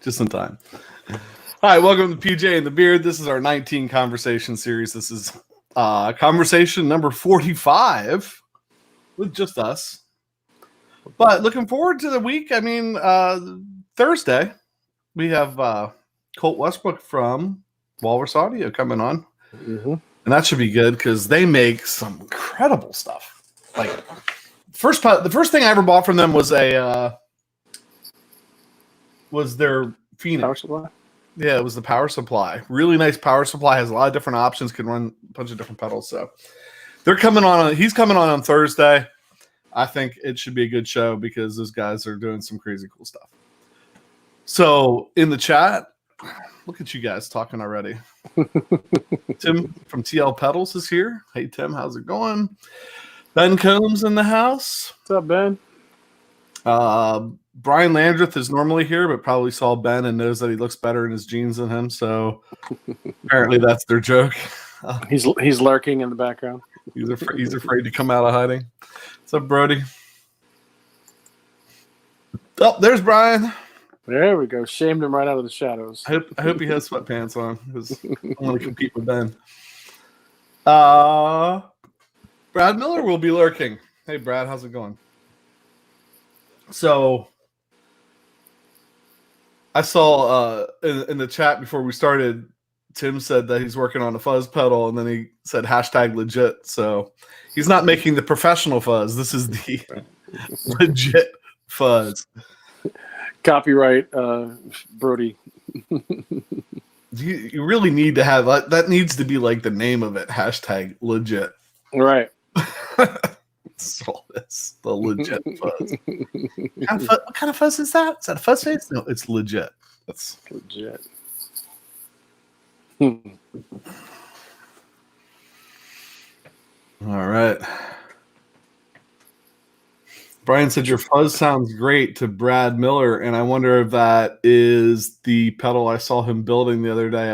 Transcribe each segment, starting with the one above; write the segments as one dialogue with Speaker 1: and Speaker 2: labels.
Speaker 1: Just in time. All right, welcome to PJ and the Beard. This is our 19 conversation series. This is conversation number 45 with just us. But looking forward to the week. I mean, Thursday, we have Colt Westbrook from Walrus Audio coming on. Mm-hmm. And that should be good because they make some incredible stuff. Like, the first thing I ever bought from them was their Phoenix.
Speaker 2: Power supply?
Speaker 1: Yeah, it was the power supply. Really nice power supply. Has a lot of different options. Can run a bunch of different pedals. So they're coming on. He's coming on Thursday. I think it should be a good show because those guys are doing some crazy cool stuff. So in the chat, look at you guys talking already. Tim from TL Pedals is here. Hey, Tim, how's it going? Ben Combs in the house.
Speaker 2: What's up, Ben?
Speaker 1: Brian Landreth is normally here, but probably saw Ben and knows that he looks better in his jeans than him. So apparently that's their joke.
Speaker 2: He's lurking in the background.
Speaker 1: He's afraid to come out of hiding. What's up, Brody? Oh, there's Brian.
Speaker 2: There we go. Shamed him right out of the shadows.
Speaker 1: I hope he has sweatpants on because I want to compete with Ben. Brad Miller will be lurking. Hey, Brad, how's it going? So I saw in the chat before we started, Tim said that he's working on a fuzz pedal, and then he said #legit. So he's not making the professional fuzz. This is the legit fuzz.
Speaker 2: Copyright, Brody.
Speaker 1: You really need to have that. Needs to be like the name of it. #legit.
Speaker 2: Right.
Speaker 1: So this the legit fuzz. What kind of fuzz is that? Is that a fuzz face? No, it's legit. That's
Speaker 2: legit.
Speaker 1: All right. Brian said your fuzz sounds great to Brad Miller, and I wonder if that is the pedal I saw him building the other day.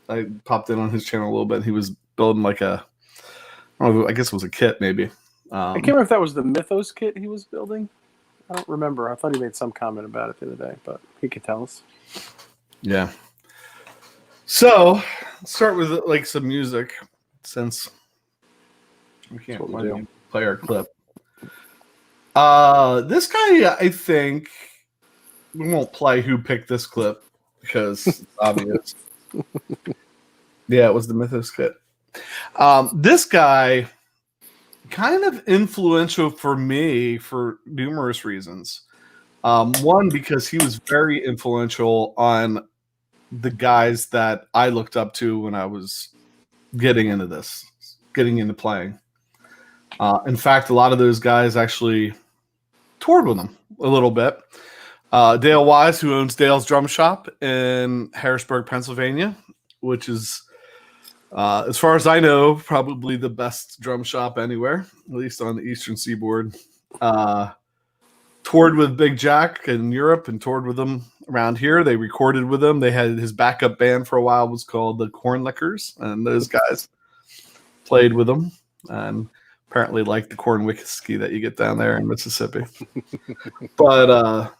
Speaker 1: I popped in on his channel a little bit. And he was building like I guess it was a kit maybe.
Speaker 2: I can't remember if that was the Mythos kit he was building. I don't remember. I thought he made some comment about it the other day, but he could tell us. Yeah.
Speaker 1: So let's start with like some music since we can't play our clip. This guy, I think we won't play who picked this clip because it's obvious. Yeah, it was the Mythos kit. This guy kind of influential for me for numerous reasons. One, because he was very influential on the guys that I looked up to when I was getting into playing. In fact, a lot of those guys actually toured with him a little bit. Dale Wise, who owns Dale's Drum Shop in Harrisburg, Pennsylvania, which is, as far as I know, probably the best drum shop anywhere, at least on the Eastern Seaboard. Toured with Big Jack in Europe and toured with him around here. They recorded with him. They had his backup band for a while was called the Corn Lickers, and those guys played with him and apparently liked the corn whiskey that you get down there in Mississippi. But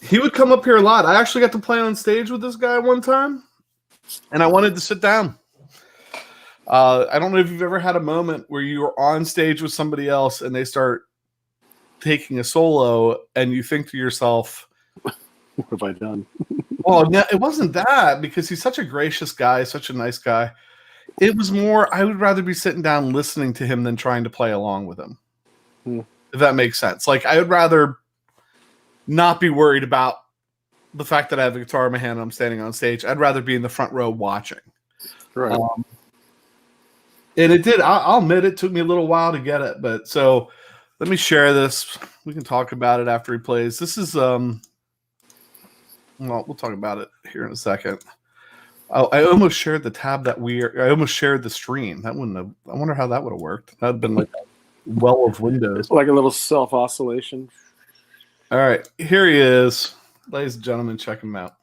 Speaker 1: he would come up here a lot. I actually got to play on stage with this guy one time, and I wanted to sit down. I don't know if you've ever had a moment where you're on stage with somebody else and they start taking a solo and you think to yourself,
Speaker 2: what have I done?
Speaker 1: Well, no, it wasn't that because he's such a gracious guy, such a nice guy. It was more, I would rather be sitting down listening to him than trying to play along with him. If that makes sense. Like, I would rather not be worried about the fact that I have a guitar in my hand and I'm standing on stage. I'd rather be in the front row watching.
Speaker 2: Right.
Speaker 1: And it did. I'll admit it took me a little while to get it. But so let me share this. We can talk about it after he plays. This is, well, we'll talk about it here in a second. Oh, I almost shared the tab I almost shared the stream. That wouldn't have, I wonder how that would have worked. That would have been like a well of windows.
Speaker 2: Like a little self-oscillation.
Speaker 1: All right, here he is. Ladies and gentlemen, check him out.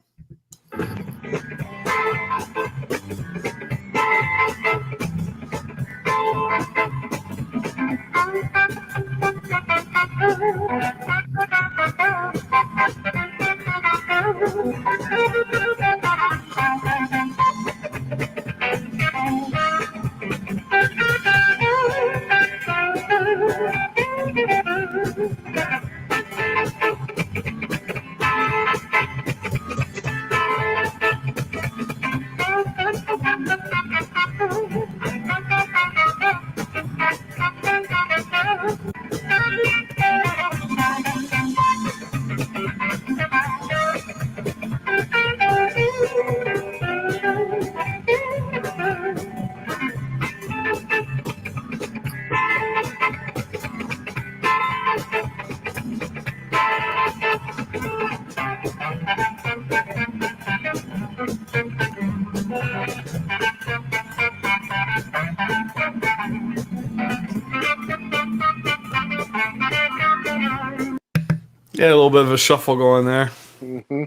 Speaker 1: Yeah, a little bit of a shuffle going there.
Speaker 2: Mm-hmm.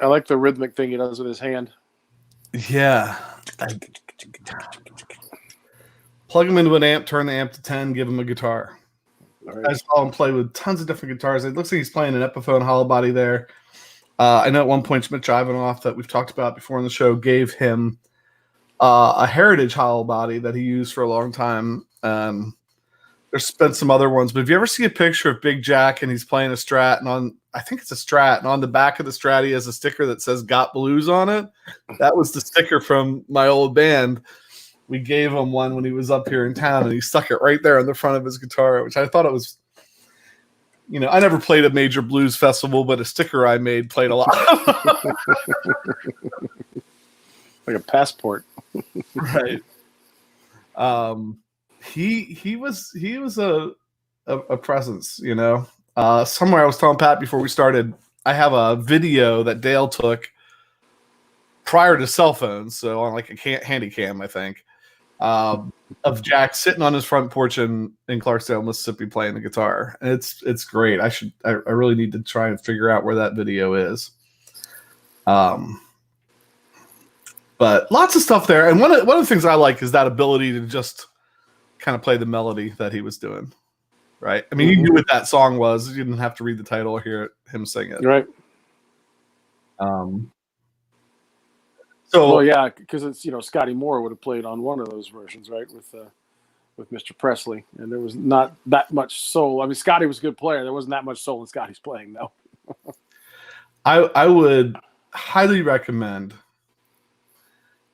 Speaker 2: I like the rhythmic thing he does with his hand.
Speaker 1: Yeah. Plug him into an amp, turn the amp to 10, give him a guitar. Right. I saw him play with tons of different guitars. It looks like he's playing an Epiphone hollow body there. I know at one point Schmidt Jivanoff, that we've talked about before in the show, gave him a Heritage hollow body that he used for a long time. There's been some other ones, but if you ever see a picture of Big Jack and he's playing a Strat, and I think it's a Strat, and on the back of the Strat he has a sticker that says "Got Blues" on it. That was the sticker from my old band. We gave him one when he was up here in town, and he stuck it right there on the front of his guitar, which I thought it was. I never played a major blues festival, but a sticker I made played a lot.
Speaker 2: Like a passport.
Speaker 1: Right. He was a presence, somewhere. I was telling Pat before we started, I have a video that Dale took prior to cell phones, so on like a handy cam, I think, of Jack sitting on his front porch in Clarksdale, Mississippi, playing the guitar. And it's great. I really need to try and figure out where that video is. But lots of stuff there. And one of the things I like is that ability to just kind of play the melody that he was doing. Right. I mean, you knew what that song was. You didn't have to read the title or hear him sing it.
Speaker 2: Right. Well, yeah, because it's Scotty Moore would have played on one of those versions, right, with Mr. Presley, and there was not that much soul. I mean, Scotty was a good player. There wasn't that much soul in Scotty's playing, though.
Speaker 1: I would highly recommend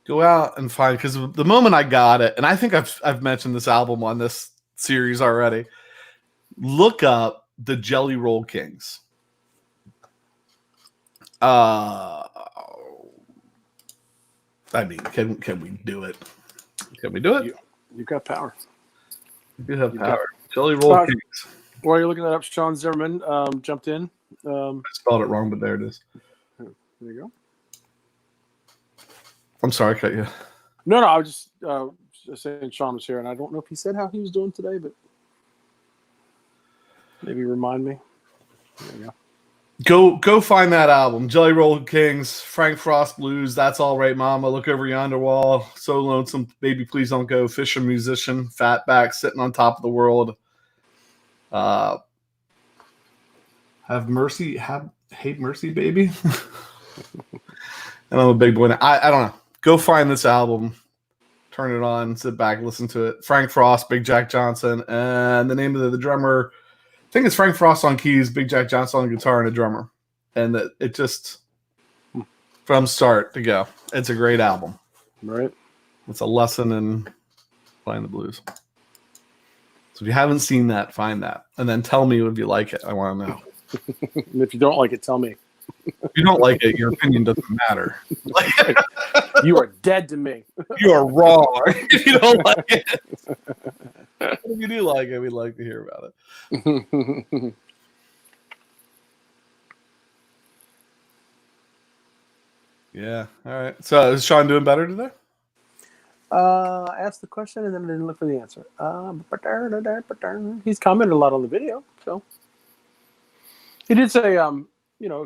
Speaker 1: go out and find, because the moment I got it, and I think I've mentioned this album on this series already. Look up the Jelly Roll Kings. I mean, can we do it? Can we do it?
Speaker 2: You've got power.
Speaker 1: You do have power. Jelly Roll Kings.
Speaker 2: While you're looking that up, Sean Zimmerman jumped in.
Speaker 1: I spelled it wrong, but there it is.
Speaker 2: There you go.
Speaker 1: I'm sorry, I cut you.
Speaker 2: No, I was just saying Sean was here, and I don't know if he said how he was doing today, but maybe remind me. There you go.
Speaker 1: Go find that album, Jelly Roll Kings, Frank Frost Blues, That's All Right Mama, Look Over Yonder Wall, So Lonesome, Baby Please Don't Go, Fisher Musician, Fatback, Sitting on Top of the World, Have Mercy, Hate Mercy, Baby. And I'm a big boy now. I don't know. Go find this album, turn it on, sit back, listen to it. Frank Frost, Big Jack Johnson, and the name of the drummer, I think it's Frank Frost on keys, Big Jack Johnson on guitar, and a drummer. And it just, from start to go, it's a great album.
Speaker 2: Right.
Speaker 1: It's a lesson in playing the blues. So if you haven't seen that, find that. And then tell me if you like it. I want to know.
Speaker 2: And if you don't like it, tell me.
Speaker 1: If you don't like it, your opinion doesn't matter.
Speaker 2: You are dead to me.
Speaker 1: You are wrong if you don't like it. If you do like it, we'd like to hear about it. Yeah. All right. So is Sean doing better today?
Speaker 2: I asked the question and then I didn't look for the answer. He's commented a lot on the video, so he did say,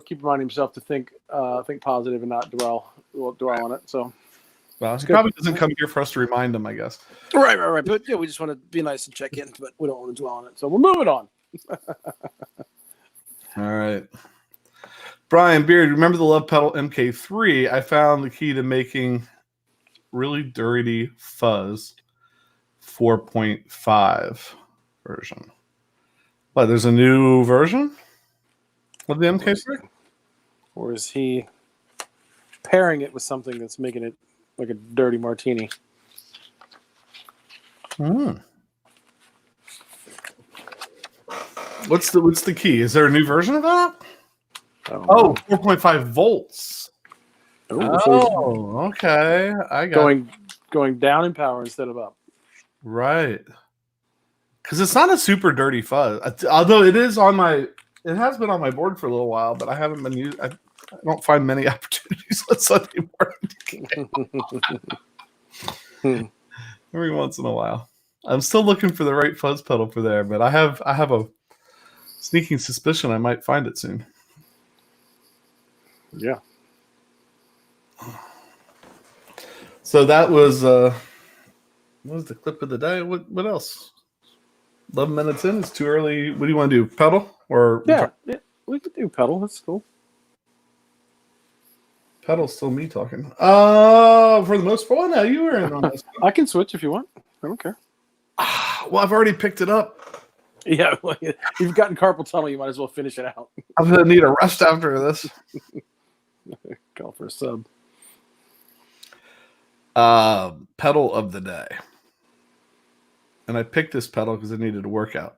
Speaker 2: keep reminding himself to think positive and not dwell on it. So,
Speaker 1: well, he probably doesn't come here for us to remind him, I guess.
Speaker 2: Right. But yeah, we just want to be nice and check in, but we don't want to dwell on it. So we're moving on.
Speaker 1: All right. Brian Beard, remember the Love Pedal MK3? I found the key to making really dirty fuzz 4.5 version. What, there's a new version of the MK3?
Speaker 2: Or is he pairing it with something that's making it like a dirty martini?
Speaker 1: What's the key? Is there a new version of that? 4.5 volts. Okay. I got
Speaker 2: going down in power instead of up.
Speaker 1: Right. Because it's not a super dirty fuzz. Although it has been on my board for a little while, but I haven't been using. I don't find many opportunities on Sunday morning. Every once in a while, I'm still looking for the right fuzz pedal for there, but I have a Sneaking suspicion I might find it soon.
Speaker 2: Yeah.
Speaker 1: So that was what was the clip of the day? What else? 11 minutes in. It's too early. What do you want to do? Pedal or
Speaker 2: Yeah, we could do pedal. That's cool.
Speaker 1: Pedal's still me talking. For the most part, now you were in on this.
Speaker 2: I can switch if you want. I don't care.
Speaker 1: Well, I've already picked it up.
Speaker 2: Yeah, well, you've gotten carpal tunnel. You might as well finish it out.
Speaker 1: I'm gonna need a rest after this.
Speaker 2: Call for a sub.
Speaker 1: Pedal of the day, and I picked this pedal because I needed a workout.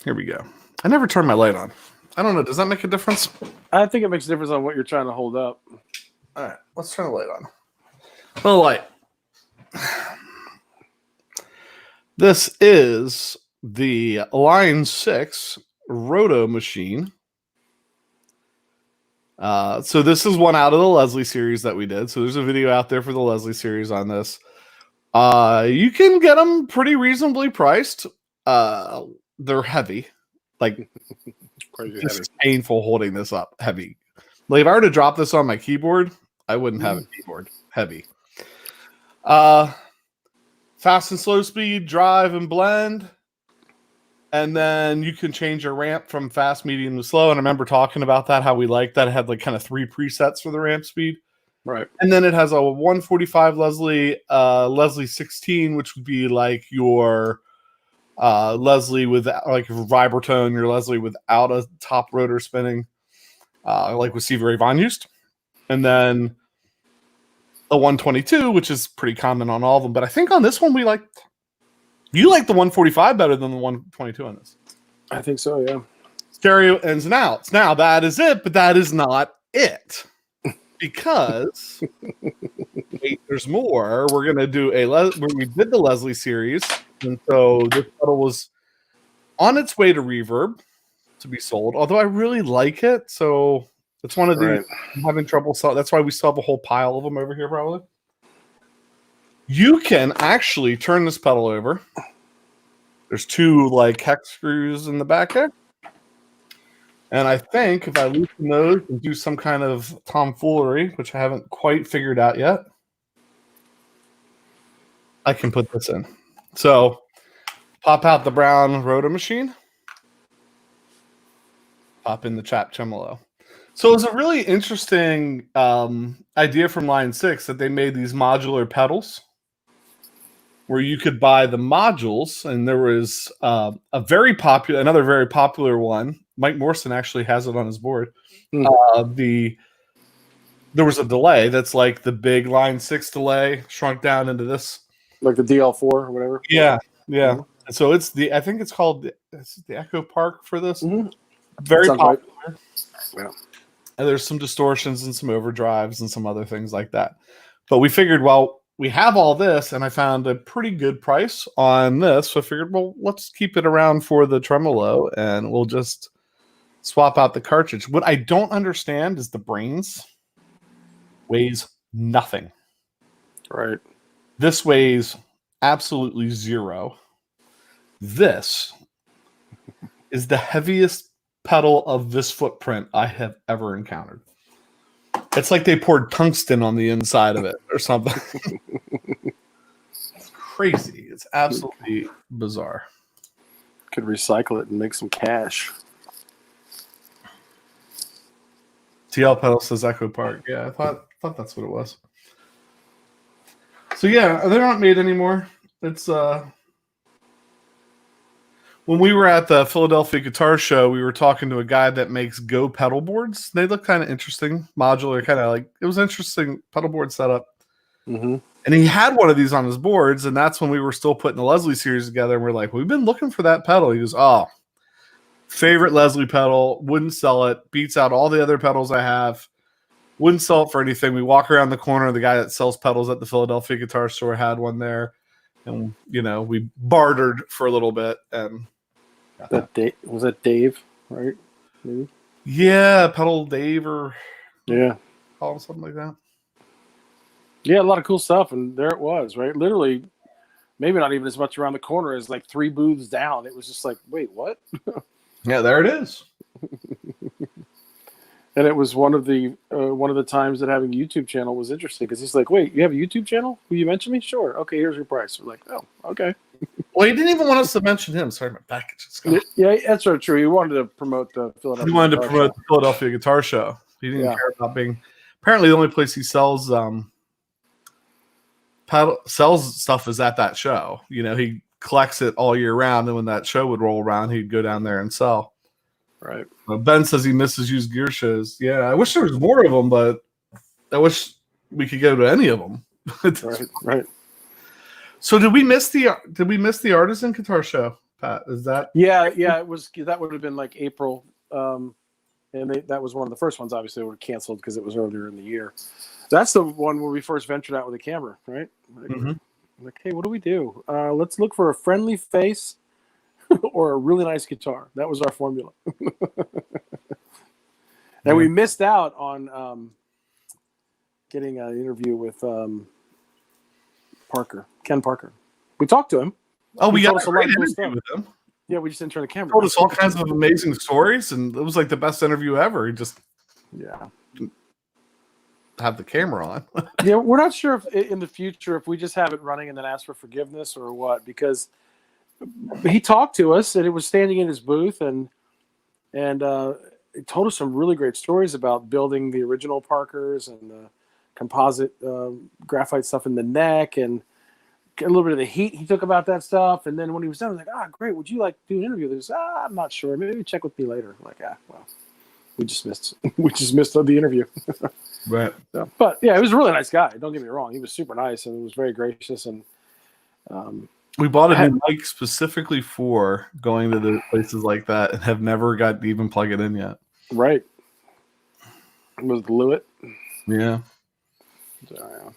Speaker 1: Here we go. I never turn my light on. I don't know. Does that make a difference?
Speaker 2: I think it makes a difference on what you're trying to hold up.
Speaker 1: All right, let's turn the light on. The light. This is the Line 6 Roto machine. So this is one out of the Leslie series that we did. So there's a video out there for the Leslie series on this. You can get them pretty reasonably priced. They're heavy. Like,
Speaker 2: Crazy
Speaker 1: it's
Speaker 2: heavy.
Speaker 1: painful holding this up. Heavy. Like, if I were to drop this on my keyboard, I wouldn't have a keyboard. Heavy. Fast and slow speed, drive and blend. And then you can change your ramp from fast, medium to slow. And I remember talking about that, how we liked that. It had like kind of 3 presets for the ramp speed.
Speaker 2: Right.
Speaker 1: And then it has a 145 Leslie 16, which would be like your Leslie with like vibratone, your Leslie without a top rotor spinning, like what Stevie Ray Vaughan used. And then a 122, which is pretty common on all of them. But I think on this one, you like the 145 better than the 122 on this.
Speaker 2: I think so, yeah.
Speaker 1: Stereo ins and outs. Now, that is it, but that is not it. Because wait, there's more. We're going to do we did the Leslie series. And so this pedal was on its way to Reverb to be sold. Although I really like it. So it's one of the I'm having trouble selling. That's why we still have a whole pile of them over here, probably. You can actually turn this pedal over. There's 2 like hex screws in the back there. And I think if I loosen those and do some kind of tomfoolery, which I haven't quite figured out yet, I can put this in. So pop out the brown rotor machine. Pop in the chap tremolo. So it's a really interesting idea from Line 6 that they made these modular pedals where you could buy the modules, and there was another very popular one. Mike Morrison actually has it on his board. There was a delay that's like the big Line 6 delay shrunk down into this,
Speaker 2: like the DL4 or whatever.
Speaker 1: Yeah. And so I think it's called the Echo Park for this.
Speaker 2: Mm-hmm.
Speaker 1: Very popular.
Speaker 2: Right. Yeah.
Speaker 1: And there's some distortions and some overdrives and some other things like that. But we figured, well, we have all this, and I found a pretty good price on this. So I figured, well, let's keep it around for the tremolo, and we'll just swap out the cartridge. What I don't understand is the brains weighs nothing.
Speaker 2: Right.
Speaker 1: This weighs absolutely 0. This is the heaviest pedal of this footprint I have ever encountered. It's like they poured tungsten on the inside of it or something. It's crazy. It's absolutely bizarre.
Speaker 2: Could recycle it and make some cash.
Speaker 1: TL pedal says Echo Park. Yeah, I thought that's what it was. So yeah, they're not made anymore. It's when we were at the Philadelphia Guitar Show, we were talking to a guy that makes Go pedal boards. They look kind of interesting, modular, kind of like it was interesting pedal board setup.
Speaker 2: Mm-hmm.
Speaker 1: And he had one of these on his boards, and that's when we were still putting the Leslie series together. And we're like, we've been looking for that pedal. He goes, oh, favorite Leslie pedal, wouldn't sell it, beats out all the other pedals I have, wouldn't sell it for anything. We walk around the corner, the guy that sells pedals at the Philadelphia Guitar Store had one there, and we bartered for a little bit. And
Speaker 2: was that Dave, right? Maybe?
Speaker 1: Yeah, Pedal Dave or call him something like that.
Speaker 2: Yeah, a lot of cool stuff, and there it was, right? Literally, maybe not even as much around the corner as like 3 booths down. It was just like, wait, what?
Speaker 1: Yeah, there it is.
Speaker 2: And it was one of the times that having a YouTube channel was interesting because he's like, wait, you have a YouTube channel? Will you mention me? Sure. Okay, here's your price. We're like, oh, okay.
Speaker 1: Well, he didn't even want us to mention him. Sorry, my package is gone.
Speaker 2: Yeah, that's sort of true. He wanted to promote the Philadelphia.
Speaker 1: He wanted to promote the Philadelphia Guitar Show. He didn't care about being. Apparently, the only place he sells stuff is at that show. You know, he collects it all year round, and when that show would roll around, he'd go down there and sell.
Speaker 2: Right.
Speaker 1: Ben says he misses used gear shows. Yeah, I wish there was more of them, but I wish we could go to any of them.
Speaker 2: Right.
Speaker 1: So did we miss the Artisan Guitar Show, Pat? Is that?
Speaker 2: Yeah. It was, that would have been like April, and that was one of the first ones. Obviously, they were canceled because it was earlier in the year. That's the one where we first ventured out with a camera, right? Like, hey, what do we do? Let's look for a friendly face or a really nice guitar. That was our formula. And we missed out on getting an interview with Ken Parker. We talked to him.
Speaker 1: Oh, we got
Speaker 2: a great
Speaker 1: interview with him.
Speaker 2: Yeah, we just didn't turn the camera.
Speaker 1: Told us all kinds of amazing stories, and it was like the best interview ever. He just have the camera on.
Speaker 2: Yeah, we're not sure if in the future if we just have it running and then ask for forgiveness or what, because he talked to us and it was standing in his booth and he told us some really great stories about building the original Parkers and the composite graphite stuff in the neck and a little bit of the heat he took about that stuff. And then when he was done, I was like, great. Would you like to do an interview? There's, I'm not sure. Maybe check with me later. I'm like, well, we just missed the interview.
Speaker 1: Right.
Speaker 2: So, but yeah, he was a really nice guy. Don't get me wrong. He was super nice and was very gracious. And
Speaker 1: we bought a new mic specifically for going to the places like that and have never got to even plug it in yet.
Speaker 2: Right. It was Lewitt.
Speaker 1: Yeah.
Speaker 2: So,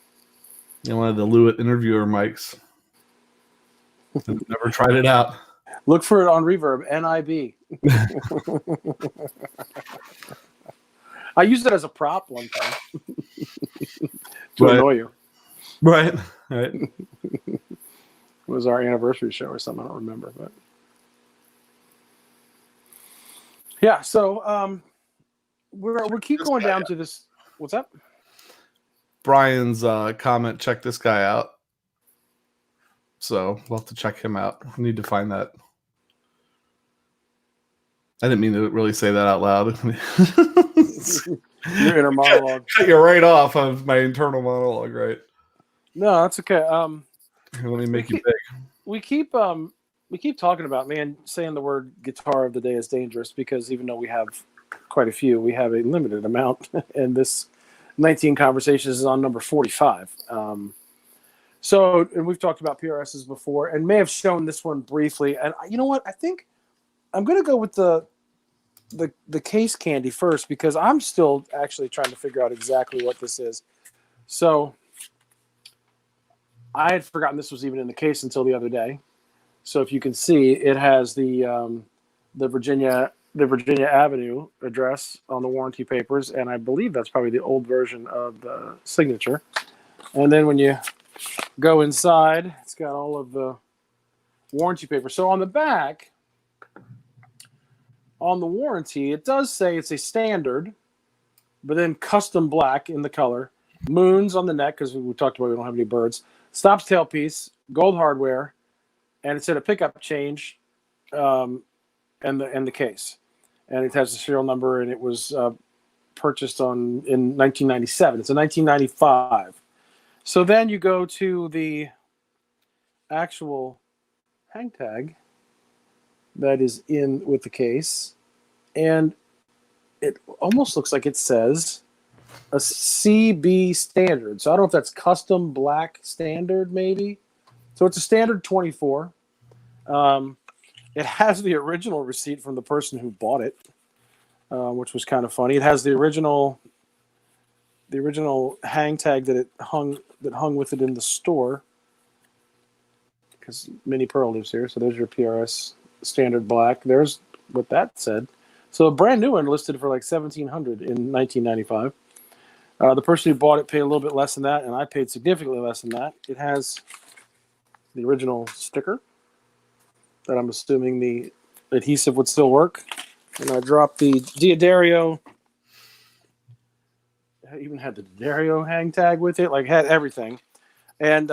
Speaker 1: You wanted the Lewitt interviewer mics. Never tried it out.
Speaker 2: Look for it on Reverb, NIB. I used it as a prop one time to annoy you.
Speaker 1: Right.
Speaker 2: It was our anniversary show or something. I don't remember, but yeah. So we keep going down to this. What's up?
Speaker 1: Brian's comment. Check this guy out. So we'll have to check him out. We need to find that. I didn't mean to really say that out loud.
Speaker 2: Your inner monologue.
Speaker 1: Cut you right off of my internal monologue, right?
Speaker 2: No, that's okay.
Speaker 1: Let me make you big.
Speaker 2: We keep talking about, man, saying the word guitar of the day is dangerous because even though we have quite a few, we have a limited amount, and this 19 Conversations is on number 45. So, and we've talked about PRSs before, and may have shown this one briefly. And you know what? I think I'm going to go with the case candy first because I'm still actually trying to figure out exactly what this is. So I had forgotten this was even in the case until the other day. So if you can see, it has the Virginia Avenue address on the warranty papers, and I believe that's probably the old version of the signature. And then when you go inside, it's got all of the warranty papers. So on the back, on the warranty, it does say it's a standard, but then custom black in the color. Moons on the neck, because we talked about we don't have any birds. Stops tailpiece, gold hardware, and it said a pickup change, and the case. And it has the serial number, and it was purchased in 1997. It's a 1995. So then you go to the actual hang tag that is in with the case, and it almost looks like it says a CB standard. So I don't know if that's custom black standard, maybe. So it's a standard 24. It has the original receipt from the person who bought it, which was kind of funny. It has the original hang tag that hung with it in the store, because Minnie Pearl lives here. So there's your PRS standard black. There's what that said. So a brand new one listed for like $1,700 in 1995. The person who bought it paid a little bit less than that, and I paid significantly less than that. It has the original sticker that I'm assuming the adhesive would still work. And I dropped the D'Addario. I even had the D'Addario hang tag with it, like had everything. And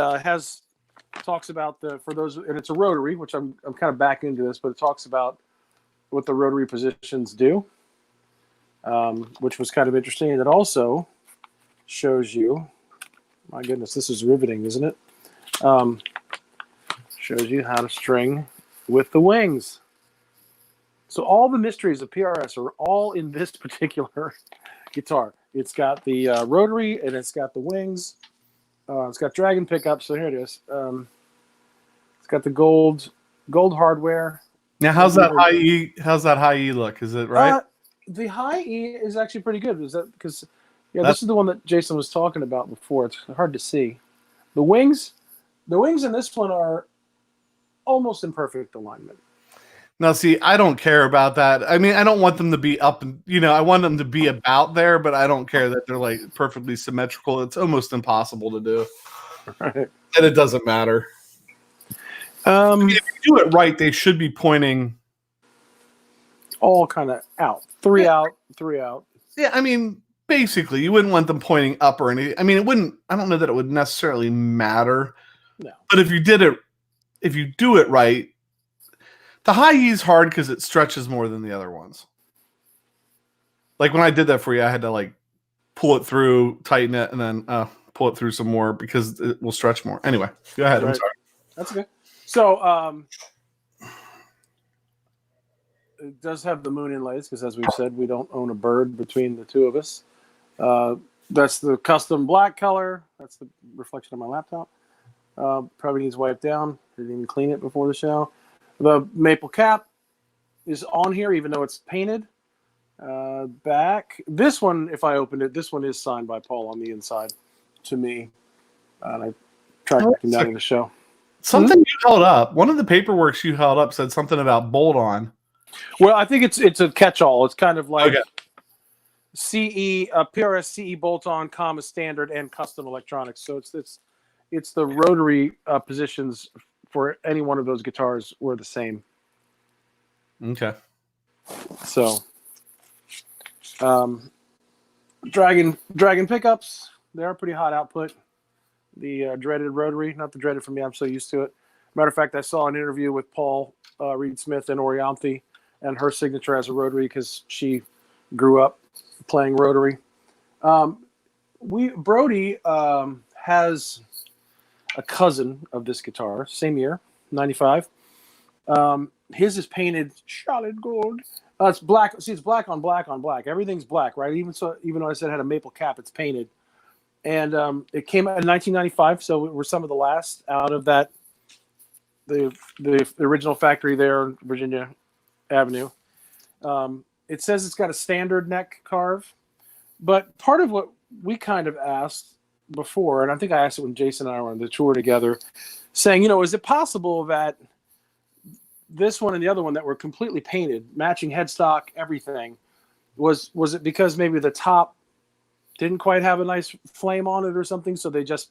Speaker 2: talks about for those, and it's a rotary, which I'm kind of back into this, but it talks about what the rotary positions do, which was kind of interesting. And it also shows you, my goodness, this is riveting, isn't it? Shows you how to string with the wings. So all the mysteries of PRS are all in this particular guitar. It's got the rotary and it's got the wings. It's got dragon pickups. So here it is. It's got the gold hardware.
Speaker 1: Now, how's that high E? How's that high E look? Is it right?
Speaker 2: The high E is actually pretty good. Is that because? Yeah, this is the one that Jason was talking about before. It's hard to see. The wings in this one are almost in perfect alignment.
Speaker 1: Now, see, I don't care about that. I mean, I don't want them to be up and, I want them to be about there, but I don't care that they're like perfectly symmetrical. It's almost impossible to do.
Speaker 2: Right.
Speaker 1: And it doesn't matter. I mean, if you do it right, they should be pointing
Speaker 2: all kind of out. Three out.
Speaker 1: Yeah, I mean, basically, you wouldn't want them pointing up or anything. I mean, I don't know that it would necessarily matter.
Speaker 2: No.
Speaker 1: But if you do it right, the high E is hard because it stretches more than the other ones. Like when I did that for you, I had to like pull it through, tighten it, and then pull it through some more because it will stretch more. Anyway, go ahead. Right. I'm sorry.
Speaker 2: That's okay. So it does have the moon inlays because, as we've said, we don't own a bird between the two of us. That's the custom black color. That's the reflection of my laptop. Probably needs wiped down. Didn't even clean it before the show. The maple cap is on here, even though it's painted. Back. This one, if I opened it, this one is signed by Paul on the inside to me. And I tracked him down in the show.
Speaker 1: Something you held up. One of the paperworks you held up said something about bolt on.
Speaker 2: Well, I think it's a catch-all. It's kind of like CE, PRS CE bolt-on, standard, and custom electronics. So it's the rotary positions for any one of those guitars were the same.
Speaker 1: Okay.
Speaker 2: So, Dragon pickups, they are pretty hot output. The dreaded rotary, not the dreaded for me. I'm so used to it. Matter of fact, I saw an interview with Paul Reed Smith and Orianthe, and her signature as a rotary because she grew up playing rotary. Brody has a cousin of this guitar, same year, 95. His is painted solid gold. It's black. See, it's black on black on black. Everything's black, right? Even though I said it had a maple cap, it's painted. And it came out in 1995, so we're some of the last out of that. The original factory there on Virginia Avenue. It says it's got a standard neck carve, but part of what we kind of asked before, and I think I asked it when Jason and I were on the tour together, saying, is it possible that this one and the other one that were completely painted, matching headstock, everything, was it because maybe the top didn't quite have a nice flame on it or something, so they just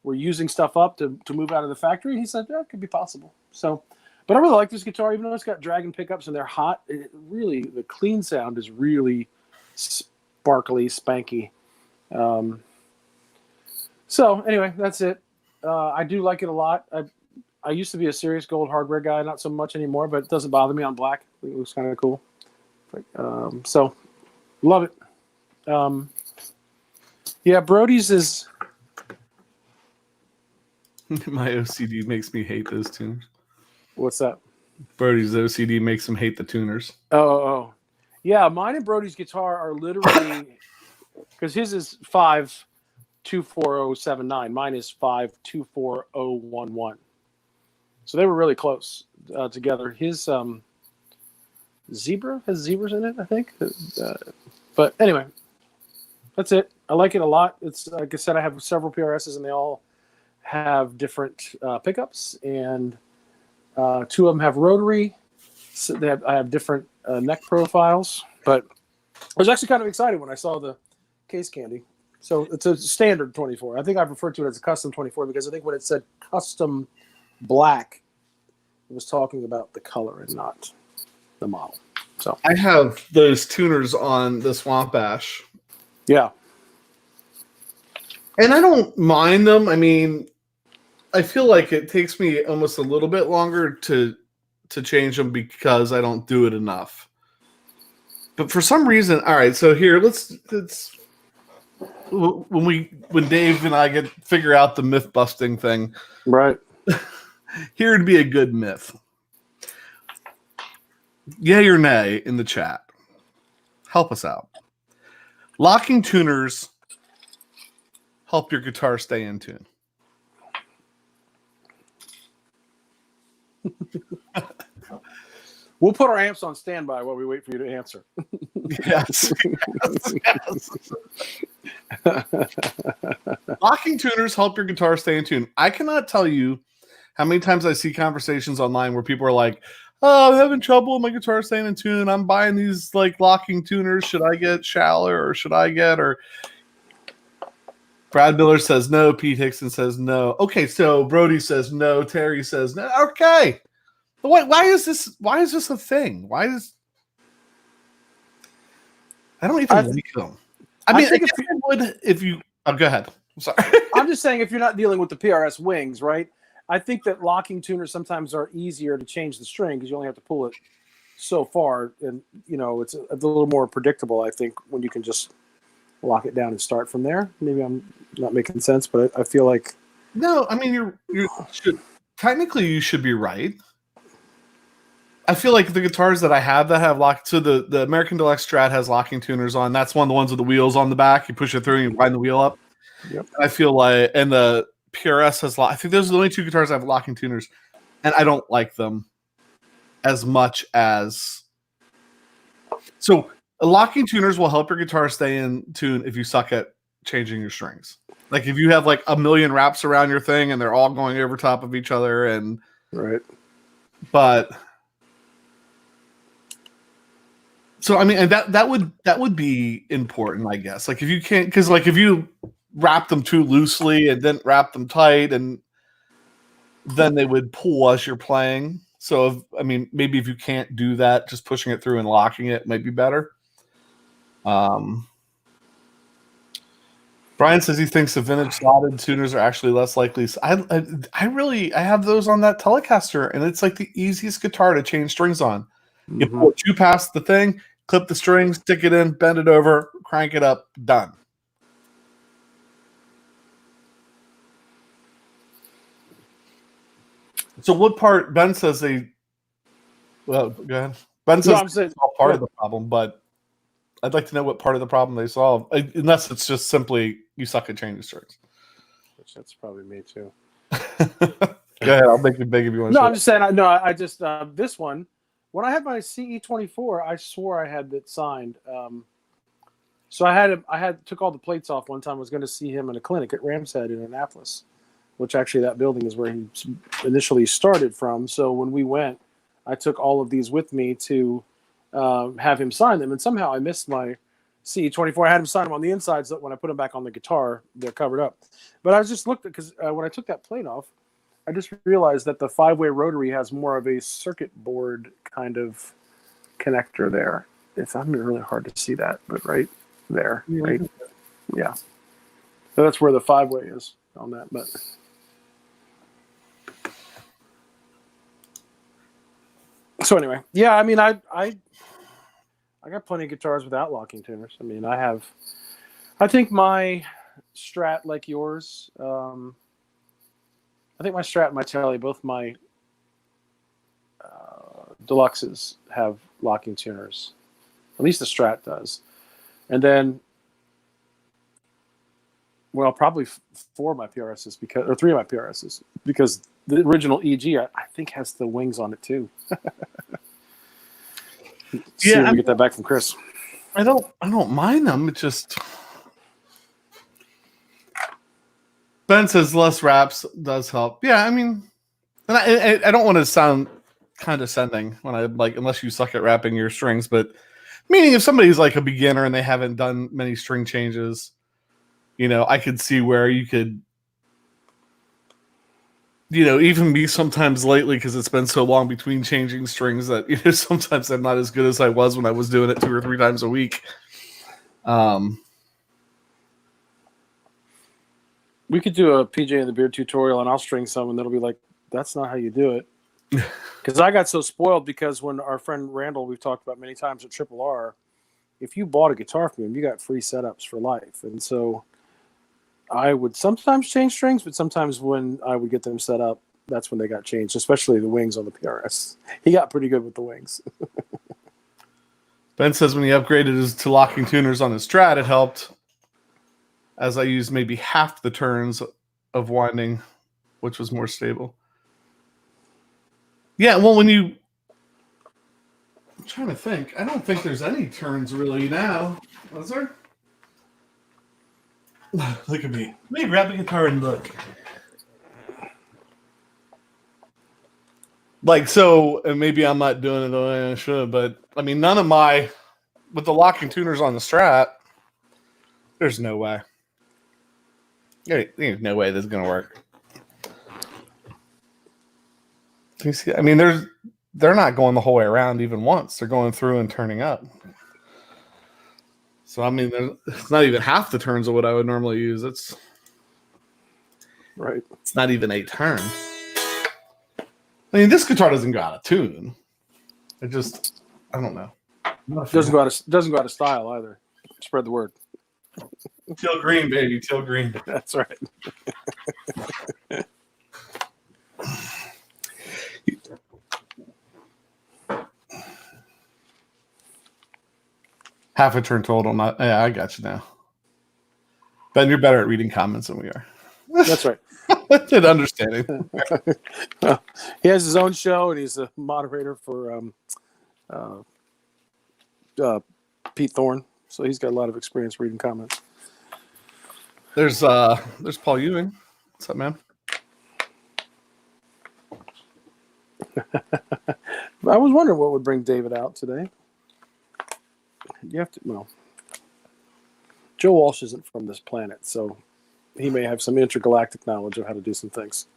Speaker 2: were using stuff up to move out of the factory? He said, it could be possible. So, but I really like this guitar, even though it's got dragon pickups and they're hot. The clean sound is really sparkly, spanky. So anyway, that's it. I do like it a lot. I used to be a serious gold hardware guy, not so much anymore, but it doesn't bother me on black. I think it looks kind of cool. So love it. Yeah, Brody's is.
Speaker 1: My OCD makes me hate those tuners.
Speaker 2: What's that?
Speaker 1: Brody's OCD makes him hate the tuners.
Speaker 2: Oh. Yeah, mine and Brody's guitar are literally, because his is 524079. Mine is 524011. So they were really close together. His Zebra has zebras in it, I think. But anyway, that's it. I like it a lot. It's like I said, I have several PRSs and they all have different pickups, and two of them have rotary. So I have different neck profiles. But I was actually kind of excited when I saw the case candy. So it's a standard 24. I think I've referred to it as a custom 24 because I think when it said custom black, it was talking about the color and not the model. So
Speaker 1: I have those tuners on the Swamp Ash.
Speaker 2: yeah.
Speaker 1: And I don't mind them. I mean, I feel like it takes me almost a little bit longer to change them because I don't do it enough. But for some reason, all right, so here let's when Dave and I figure out the myth busting thing,
Speaker 2: Right.
Speaker 1: here would be a good myth. Yay or nay in the chat. Help us out. Locking tuners help your guitar stay in tune.
Speaker 2: We'll put our amps on standby while we wait for you to answer.
Speaker 1: Yes. Locking tuners help your guitar stay in tune. I cannot tell you how many times I see conversations online where people are like, "Oh, I'm having trouble with my guitar staying in tune. I'm buying these like locking tuners. Should I get Schaller or should I get?" Or Brad Miller says no. Pete Hickson says no. Okay, so Brody says no. Terry says no. Okay. Why is this? Why is this a thing? Why is? I don't even like them. I mean, I guess I would if you. Oh, go ahead. I'm sorry.
Speaker 2: I'm just saying, if you're not dealing with the PRS wings, right? I think that locking tuners sometimes are easier to change the string because you only have to pull it so far, and it's a little more predictable. I think when you can just lock it down and start from there. Maybe I'm not making sense, but I feel like
Speaker 1: no. I mean, you technically you should be right. I feel like the guitars that I have that have locked, so the American Deluxe Strat has locking tuners on. That's one of the ones with the wheels on the back. You push it through and you wind the wheel up.
Speaker 2: Yep.
Speaker 1: I feel like, and the PRS has I think those are the only two guitars that have locking tuners, and I don't like them as much as. So locking tuners will help your guitar stay in tune if you suck at changing your strings. Like if you have like a million wraps around your thing and they're all going over top of each other, and
Speaker 2: right,
Speaker 1: but. So I mean, and that would be important, I guess. Like if you can't, because like if you wrap them too loosely and then wrap them tight, and then they would pull as you're playing. So maybe if you can't do that, just pushing it through and locking it might be better. Brian says he thinks the vintage slotted tuners are actually less likely. I have those on that Telecaster, and it's like the easiest guitar to change strings on. You pull it two past the thing. Clip the strings, stick it in, bend it over, crank it up, done. So what part, Ben says well, go ahead. Ben says it's all part of the problem, but I'd like to know what part of the problem they solve, unless it's just simply you suck at changing strings.
Speaker 2: Which that's probably me too.
Speaker 1: Go ahead, I'll make it big if you want to.
Speaker 2: No, I'm just saying, I just, this one, when I had my CE24, I swore I had it signed. So I took all the plates off one time. I was going to see him in a clinic at Ram's Head in Annapolis, which actually that building is where he initially started from. So when we went, I took all of these with me to have him sign them. And somehow I missed my CE24. I had him sign them on the inside so that when I put them back on the guitar, they're covered up. But I just looked at, because when I took that plate off, I just realized that the 5-way rotary has more of a circuit board kind of connector there. It's really hard to see that, but right there, right? Yeah. So that's where the 5-way is on that. But so anyway, yeah. I mean, I got plenty of guitars without locking tuners. I mean, I think my Strat, like yours. I think my Strat and my Tele, both my Deluxes, have locking tuners. At least the Strat does. And then, well, probably 4 of my PRSs, or 3 of my PRSs, because the original EG, I think, has the wings on it too. See when we get that back from Chris.
Speaker 1: I don't mind them. It just. Ben says less wraps does help. Yeah, I mean, and I don't want to sound condescending when I unless you suck at wrapping your strings, but meaning if somebody's like a beginner and they haven't done many string changes, I could see where you could even me sometimes lately, because it's been so long between changing strings that sometimes I'm not as good as I was when I was doing it 2 or 3 times a week.
Speaker 2: We could do a PJ and the Beard tutorial, and I'll string some, and it'll be like, that's not how you do it. Because I got so spoiled because when our friend Randall, we've talked about many times at Triple R, if you bought a guitar from him, you got free setups for life. And so I would sometimes change strings, but sometimes when I would get them set up, that's when they got changed, especially the wings on the PRS. He got pretty good with the wings.
Speaker 1: Ben says when he upgraded to locking tuners on his Strat, it helped, as I used maybe half the turns of winding, which was more stable. Yeah, well, I'm trying to think. I don't think there's any turns really now. Was there? Look at me. Let me grab the guitar and look. And maybe I'm not doing it the way I should, but I mean, none of with the locking tuners on the Strat, there's no way. There's no way this is going to work. Do you see? I mean, they're not going the whole way around even once. They're going through and turning up. So, I mean, it's not even half the turns of what I would normally use. It's not even 8 turns. I mean, this guitar doesn't go out of tune. I don't know.
Speaker 2: Doesn't go out of style either. Spread the word.
Speaker 1: Teal green, baby. Teal green.
Speaker 2: That's right.
Speaker 1: Half a turn total. I got you now. Ben, you're better at reading comments than we are.
Speaker 2: That's right.
Speaker 1: And understanding.
Speaker 2: He has his own show, and he's a moderator for Pete Thorne. So he's got a lot of experience reading comments.
Speaker 1: There's Paul Ewing. What's up, man?
Speaker 2: I was wondering what would bring David out today. You have to, well, Joe Walsh isn't from this planet, so he may have some intergalactic knowledge of how to do some things.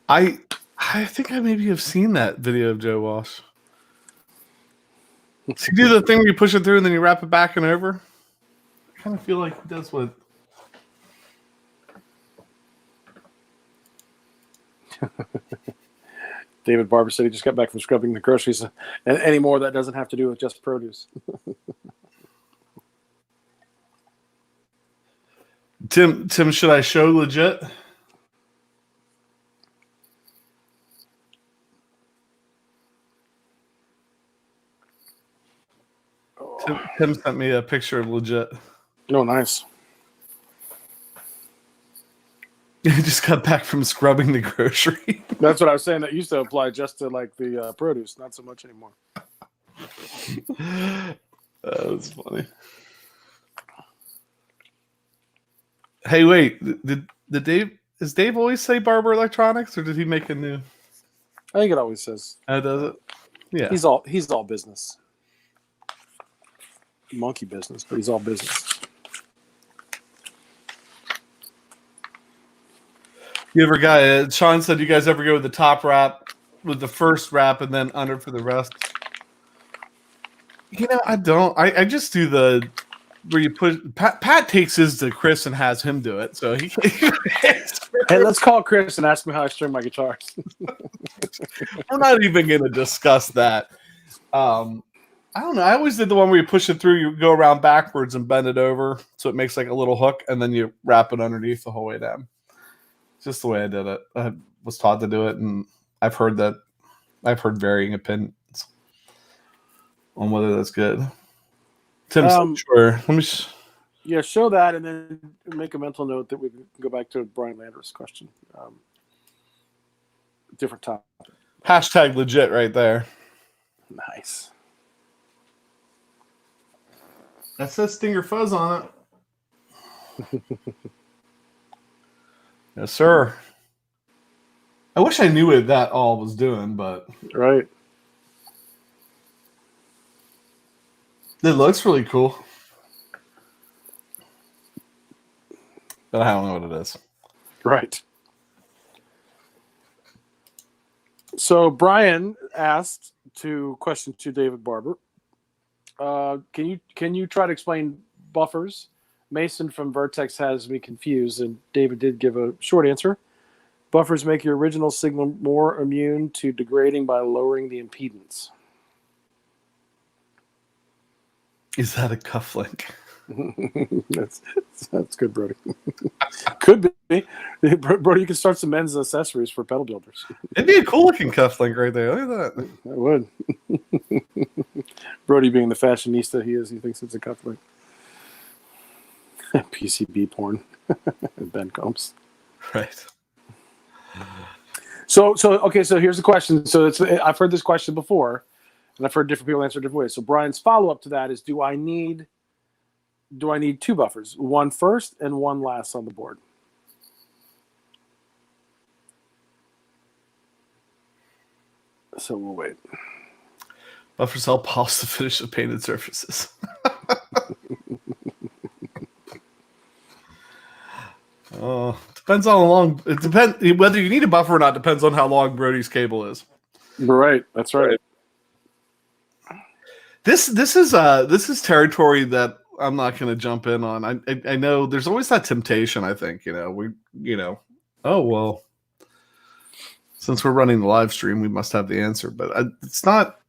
Speaker 1: I think I maybe have seen that video of Joe Walsh. Does he do the thing where you push it through and then you wrap it back and over? I kind of feel like he does what.
Speaker 2: David Barber said he just got back from scrubbing the groceries, and any more that doesn't have to do with just produce.
Speaker 1: Tim, should I show legit? Tim sent me a picture of legit.
Speaker 2: Oh, nice.
Speaker 1: I just got back from scrubbing the grocery.
Speaker 2: That's what I was saying. That used to apply just to like the produce, not so much anymore.
Speaker 1: That was funny. Hey, wait. Did Dave always say Barber Electronics, or did he make a new?
Speaker 2: I think it always says.
Speaker 1: Does it? Yeah.
Speaker 2: He's all business. Monkey business, but he's all business.
Speaker 1: You ever got? Sean said, "You guys ever go with the top wrap, with the first wrap, and then under for the rest?" I don't. I just do the where you put. Pat takes his to Chris and has him do it. So he.
Speaker 2: Hey, let's call Chris and ask him how I string my guitars.
Speaker 1: We're not even going to discuss that. I don't know. I always did the one where you push it through, you go around backwards and bend it over, so it makes like a little hook, and then you wrap it underneath the whole way down. Just the way I did it. I was taught to do it, and I've heard varying opinions on whether that's good. Tim, sure. Let me.
Speaker 2: Yeah, show that, and then make a mental note that we can go back to Brian Landers' question. Different topic.
Speaker 1: Hashtag legit right there.
Speaker 2: Nice.
Speaker 1: That says Stinger Fuzz on it. Yes, sir. I wish I knew what that all was doing, but
Speaker 2: right.
Speaker 1: It looks really cool. but I don't know what it is.
Speaker 2: Right. So Brian asked question to David Barber. Can you try to explain buffers? Mason from Vertex has me confused, and David did give a short answer. Buffers make your original signal more immune to degrading by lowering the impedance.
Speaker 1: Is that a cufflink?
Speaker 2: That's good, Brody. Could be. Brody, you can start some men's accessories for pedal builders.
Speaker 1: It'd be a cool looking cufflink right there. Look at that.
Speaker 2: It would. Brody being the fashionista he is, he thinks it's a cufflink. PCB porn. Ben Combs.
Speaker 1: Right.
Speaker 2: So here's the question. So I've heard this question before, and I've heard different people answer different ways. So Brian's follow-up to that is, do I need two buffers? One first and one last on the board. So we'll wait.
Speaker 1: Buffers help polish the finish of painted surfaces. Depends on how long. It depends whether you need a buffer or not. Depends on how long Brody's cable is.
Speaker 2: Right. That's right.
Speaker 1: This is territory that I'm not going to jump in on. I know there's always that temptation. I think oh well, since we're running the live stream, we must have the answer. But it's not.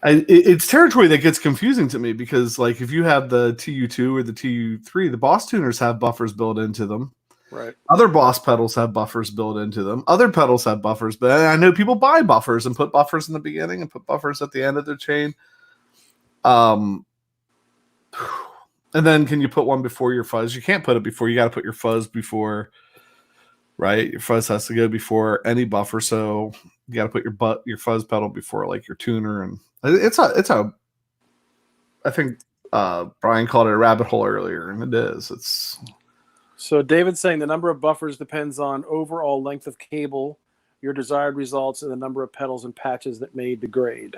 Speaker 1: It's territory that gets confusing to me because, like, if you have the TU2 or the TU3, the Boss tuners have buffers built into them.
Speaker 2: Right.
Speaker 1: Other Boss pedals have buffers built into them. Other pedals have buffers, but I know people buy buffers and put buffers in the beginning and put buffers at the end of their chain. And then can you put one before your fuzz? You can't put it before. You got to put your fuzz before, right? Your fuzz has to go before any buffer, so you got to put your fuzz pedal before like your tuner, and it's a. I think Brian called it a rabbit hole earlier, and it is. It's.
Speaker 2: So David's saying the number of buffers depends on overall length of cable, your desired results, and the number of pedals and patches that may degrade.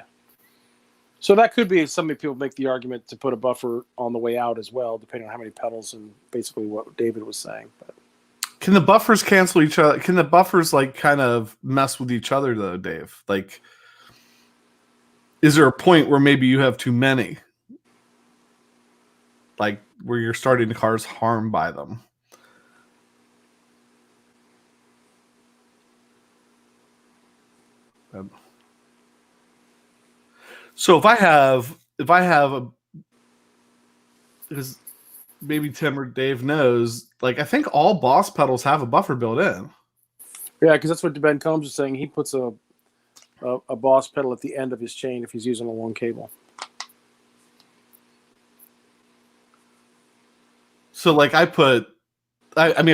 Speaker 2: So that could be, some people make the argument to put a buffer on the way out as well, depending on how many pedals and basically what David was saying. But
Speaker 1: can the buffers cancel each other? Can the buffers like kind of mess with each other though, Dave? Like, is there a point where maybe you have too many? Like where you're starting to cause harm by them? So if I have because maybe Tim or Dave knows, like I think all Boss pedals have a buffer built in.
Speaker 2: Yeah, because that's what Ben Combs is saying. He puts a Boss pedal at the end of his chain if he's using a long cable.
Speaker 1: So like I've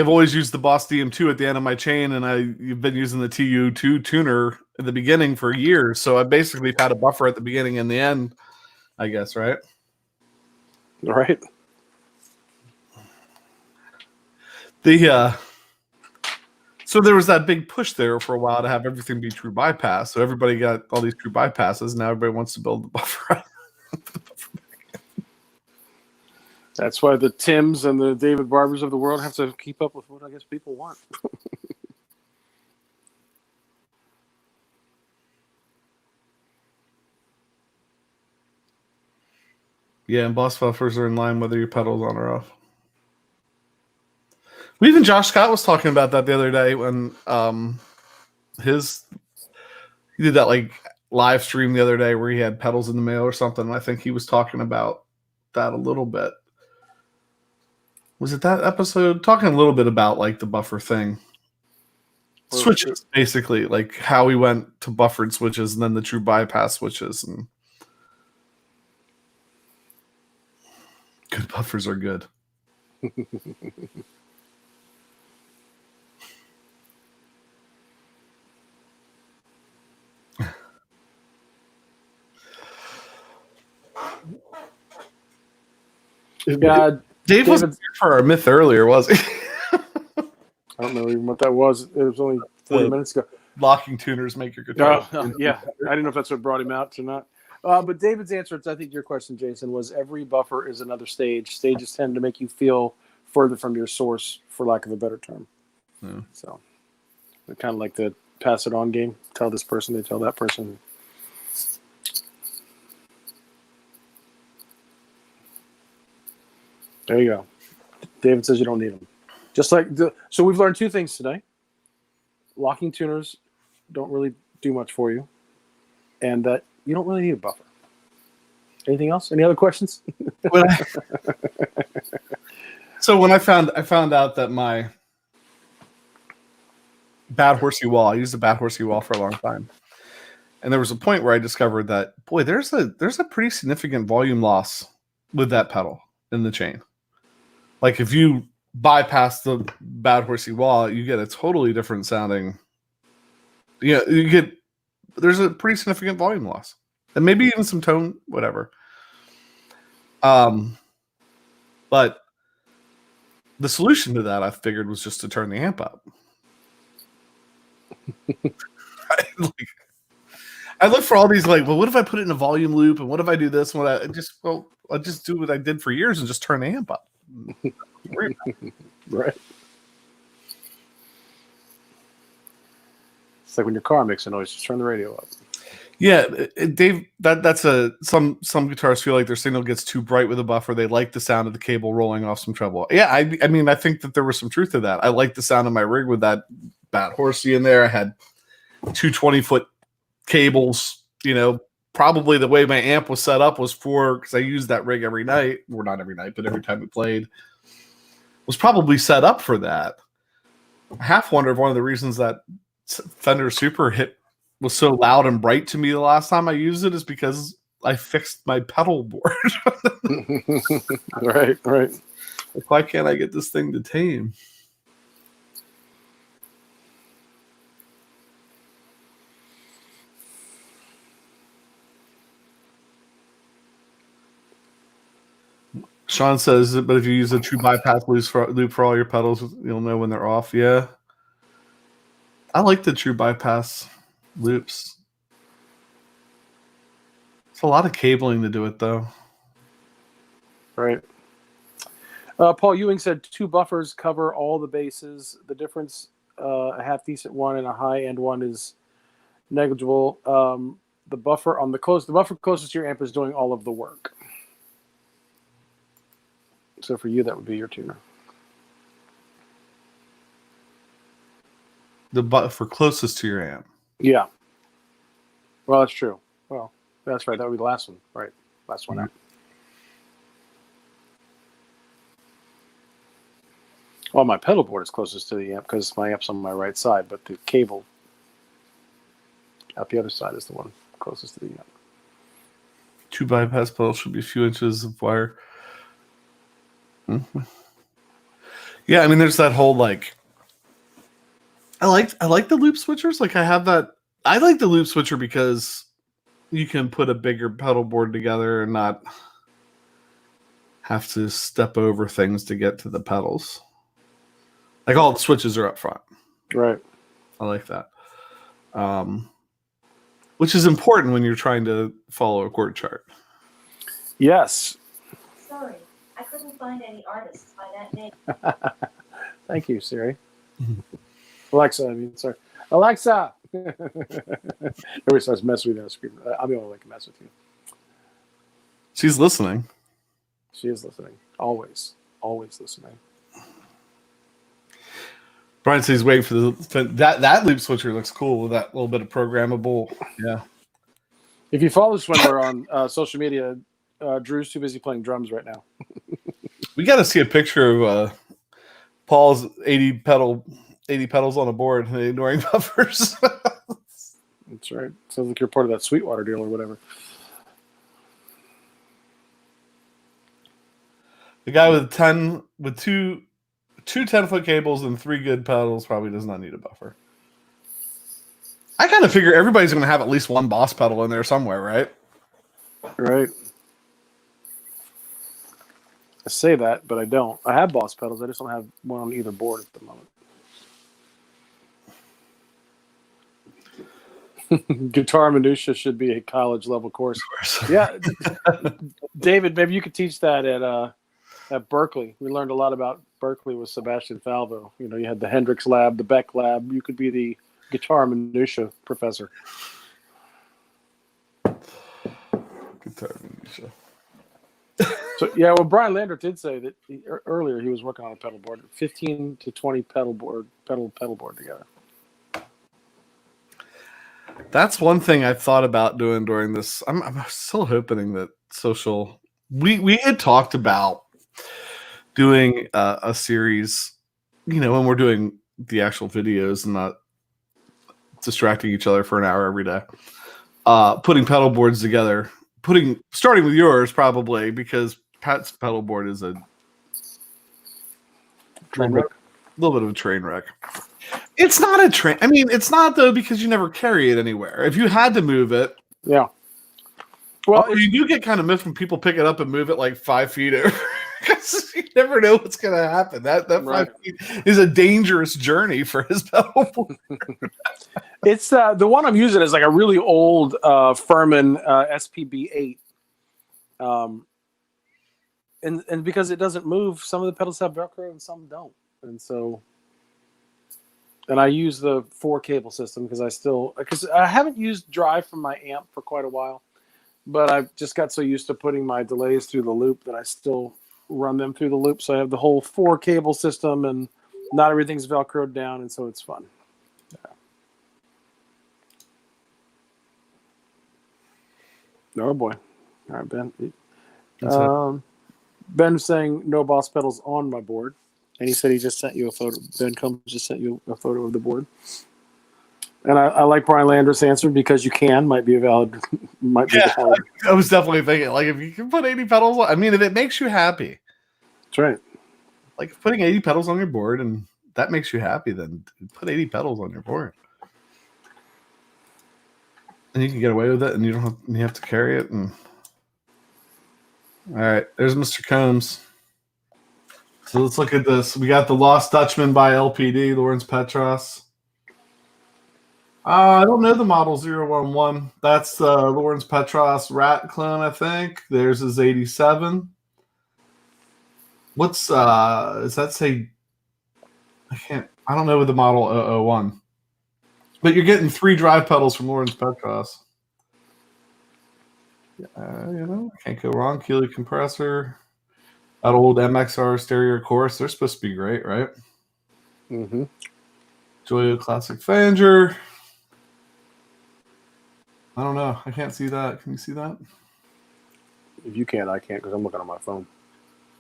Speaker 1: always used the Boss DM2 at the end of my chain, and I've been using the TU2 tuner at the beginning for years. So I basically had a buffer at the beginning and the end, I guess, right?
Speaker 2: Right.
Speaker 1: So there was that big push there for a while to have everything be true bypass. So everybody got all these true bypasses. Now everybody wants to build the buffer.
Speaker 2: That's why the Tims and the David Barbers of the world have to keep up with what I guess people want.
Speaker 1: Yeah, and Boss buffers are in line whether your pedal's on or off. Even Josh Scott was talking about that the other day when he did that like live stream the other day where he had pedals in the mail or something. And I think he was talking about that a little bit. Was it that episode? Talking a little bit about like the buffer thing. Switches, basically, like how we went to buffered switches and then the true bypass switches. And good buffers are good.
Speaker 2: God.
Speaker 1: Dave wasn't here for our myth earlier, was he?
Speaker 2: I don't know even what that was. It was only 40 minutes ago.
Speaker 1: Locking tuners make your guitar.
Speaker 2: Yeah. I didn't know if that's what brought him out or not. But David's answer to, I think, your question, Jason, was every buffer is another stage. Stages tend to make you feel further from your source, for lack of a better term.
Speaker 1: Yeah.
Speaker 2: So we kind of like the pass it on game. Tell this person, they tell that person. There you go. David says you don't need them. Just like so we've learned two things today. Locking tuners don't really do much for you, and that you don't really need a buffer. Anything else? Any other questions?
Speaker 1: So when I found out that my bad horsey wall, I used a bad horsey wall for a long time, and there was a point where I discovered that boy, there's a pretty significant volume loss with that pedal in the chain. Like if you bypass the bad horsey wall, you get a totally different sounding. Yeah, there's a pretty significant volume loss, and maybe even some tone, whatever. But the solution to that, I figured, was just to turn the amp up. I look for all these well, what if I put it in a volume loop, and what if I do this? And I'll just do what I did for years and just turn the amp up.
Speaker 2: Right. It's like when your car makes a noise, just turn the radio up.
Speaker 1: Yeah, Dave, that's some guitarists feel like their signal gets too bright with a buffer. They like the sound of the cable rolling off some treble. Yeah, I mean, I think that there was some truth to that. I like the sound of my rig with that bad horsey in there. I had 2 20-foot cables. Probably the way my amp was set up was because I used that rig every night. Well, not every night, but every time we played, was probably set up for that. I half wonder if one of the reasons that Fender Super hit was so loud and bright to me the last time I used it is because I fixed my pedal board.
Speaker 2: Right.
Speaker 1: Like, why can't I get this thing to tame? Sean says, but if you use a true bypass loop for all your pedals, you'll know when they're off. Yeah. I like the true bypass loops. It's a lot of cabling to do it, though.
Speaker 2: Right. Paul Ewing said 2 buffers cover all the bases. The difference, a half decent one and a high end one, is negligible. The buffer closest to your amp is doing all of the work. So for you, that would be your tuner.
Speaker 1: The buffer closest to your amp.
Speaker 2: Yeah. Well, that's true. Well, that's right. That would be the last one. Right. Last one out. Well, my pedal board is closest to the amp because my amp's on my right side, but the cable out the other side is the one closest to the amp.
Speaker 1: 2 bypass pedals should be a few inches of wire. Mm-hmm. Yeah, I mean, there's that whole I like the loop switchers. Like I have that. I like the loop switcher because you can put a bigger pedal board together and not have to step over things to get to the pedals. Like all the switches are up front.
Speaker 2: Right.
Speaker 1: I like that. Which is important when you're trying to follow a chord chart.
Speaker 2: Yes.
Speaker 3: Sorry, I couldn't find any artists by that name.
Speaker 2: Thank you, Siri. Alexa, sorry. Alexa! Everybody starts messing with me. I'm the only one that can mess with you.
Speaker 1: She's listening.
Speaker 2: She is listening. Always. Always listening.
Speaker 1: Brian says he's waiting for that loop switcher. Looks cool with that little bit of programmable. Yeah.
Speaker 2: If you follow Swindler on social media, Drew's too busy playing drums right now.
Speaker 1: We got to see a picture of Paul's 80 pedals on a board and ignoring buffers.
Speaker 2: That's right. Sounds like you're part of that Sweetwater deal or whatever.
Speaker 1: The guy with two 10-foot cables and 3 good pedals probably does not need a buffer. I kind of figure everybody's going to have at least one boss pedal in there somewhere, right?
Speaker 2: Right. I say that, but I don't. I have boss pedals. I just don't have one on either board at the moment. Guitar minutia should be a college level course. Yeah, David, maybe you could teach that at Berkeley. We learned a lot about Berkeley with Sebastian Falvo. You know, you had the Hendrix lab, the Beck lab. You could be the guitar minutia professor.
Speaker 1: Guitar minutia.
Speaker 2: So yeah, well, Brian Lander did say that earlier he was working on a pedal board, 15 to 20 pedal board together.
Speaker 1: That's one thing I've thought about doing during this. I'm still hoping that social. We had talked about doing a series, you know, when we're doing the actual videos and not distracting each other for an hour every day. Putting pedal boards together, starting with yours probably, because Pat's pedal board is a
Speaker 2: Train wreck.
Speaker 1: little bit of a train wreck. It's not a train. I mean, it's not though, because you never carry it anywhere. If you had to move it,
Speaker 2: Yeah. Well,
Speaker 1: you do get kind of miffed when people pick it up and move it like 5 feet over, because you never know what's going to happen. That
Speaker 2: Right.
Speaker 1: 5 feet is a dangerous journey for his pedal board.
Speaker 2: it's the one I'm using is like a really old Furman SPB8. And because it doesn't move, some of the pedals have Velcro and some don't. And I use the 4-cable system because I haven't used drive from my amp for quite a while, but I've just got so used to putting my delays through the loop that I still run them through the loop. So I have the whole 4-cable system, and not everything's Velcroed down, and so it's fun. Yeah. Oh boy! All right, Ben. Ben's saying no boss pedals on my board. And he said he just sent you a photo. Ben Combs just sent you a photo of the board. And I like Brian Lander's answer, because you can, might be a valid.
Speaker 1: I was definitely thinking, like, if you can put 80 pedals on, I mean, if it makes you happy.
Speaker 2: That's right.
Speaker 1: Like, putting 80 pedals on your board and that makes you happy, then put 80 pedals on your board. And you can get away with it, and you have to carry it. And all right, there's Mr. Combs. So let's look at this. We got the Lost Dutchman by LPD, Lawrence Petros. I don't know the model 011. That's Lawrence Petros Rat clone, I think. There's his 87. Does that say? I don't know with the model 001. But you're getting 3 drive pedals from Lawrence Petros. Can't go wrong. Keeley compressor. That old MXR stereo chorus. They're supposed to be great, right?
Speaker 2: Mm-hmm.
Speaker 1: Joyo Classic Flanger. I don't know. I can't see that. Can you see that?
Speaker 2: If you can't, I can't, because I'm looking on my phone.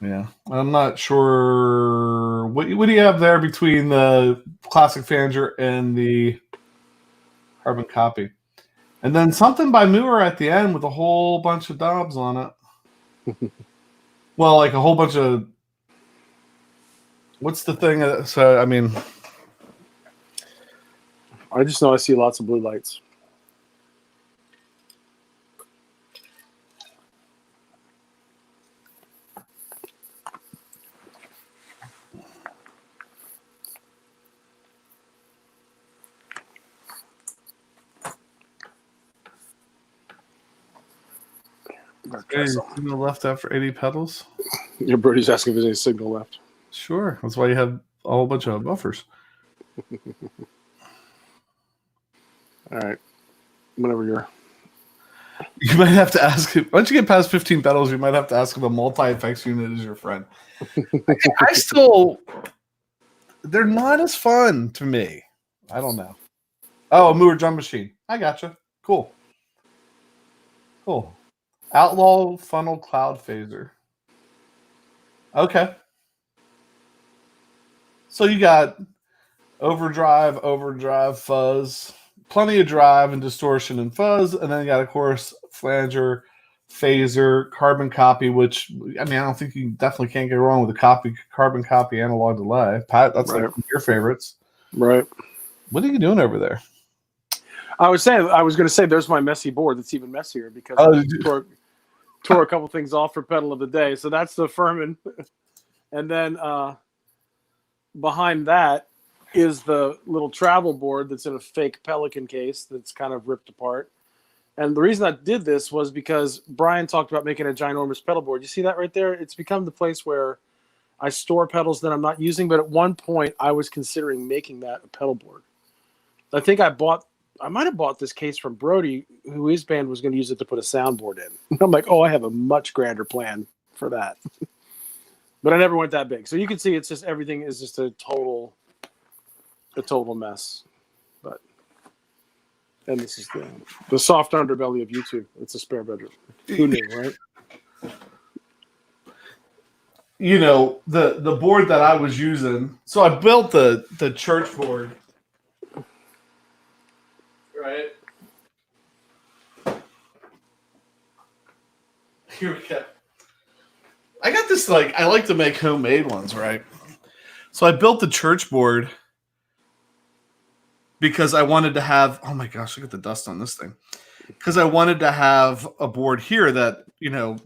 Speaker 1: Yeah. I'm not sure. What do you have there between the Classic Flanger and the carbon copy? And then something by Moore at the end with a whole bunch of knobs on it. Well, like a whole bunch of. What's the thing? So, I mean.
Speaker 2: I just know I see lots of blue lights.
Speaker 1: Any signal left after 80 pedals?
Speaker 2: Your birdie's asking if there's any signal left.
Speaker 1: Sure. That's why you have a whole bunch of buffers.
Speaker 2: All right. Whenever you're.
Speaker 1: You might have to ask him. Once you get past 15 pedals, you might have to ask if a multi-effects unit is your friend. I still. They're not as fun to me. I don't know. Oh, a Moore drum machine. I gotcha. Cool. Outlaw funnel cloud phaser. Okay. So you got overdrive, fuzz, plenty of drive and distortion and fuzz, and then you got, of course, flanger, phaser, carbon copy, which, I mean, I don't think you definitely can't go wrong with a carbon copy analog delay. Pat, that's
Speaker 2: right.
Speaker 1: Like one of your favorites.
Speaker 2: Right.
Speaker 1: What are you doing over there?
Speaker 2: I was going to say there's my messy board that's even messier because I tore a couple things off for pedal of the day. So that's the Furman. And then behind that is the little travel board that's in a fake Pelican case that's kind of ripped apart. And the reason I did this was because Brian talked about making a ginormous pedal board. You see that right there? It's become the place where I store pedals that I'm not using, but at one point I was considering making that a pedal board. I think I might have bought this case from Brody, who his band was going to use it to put a soundboard in. I'm like, oh, I have a much grander plan for that. But I never went that big. So you can see it's just everything is just a total mess. But and this is the soft underbelly of YouTube. It's a spare bedroom. Who knew, right?
Speaker 1: You know, the board that I was using. So I built the church board. Right. Here we go. I got this, I like to make homemade ones, right? So I built the church board because I wanted to have, oh my gosh, look at the dust on this thing. Because I wanted to have a board here that,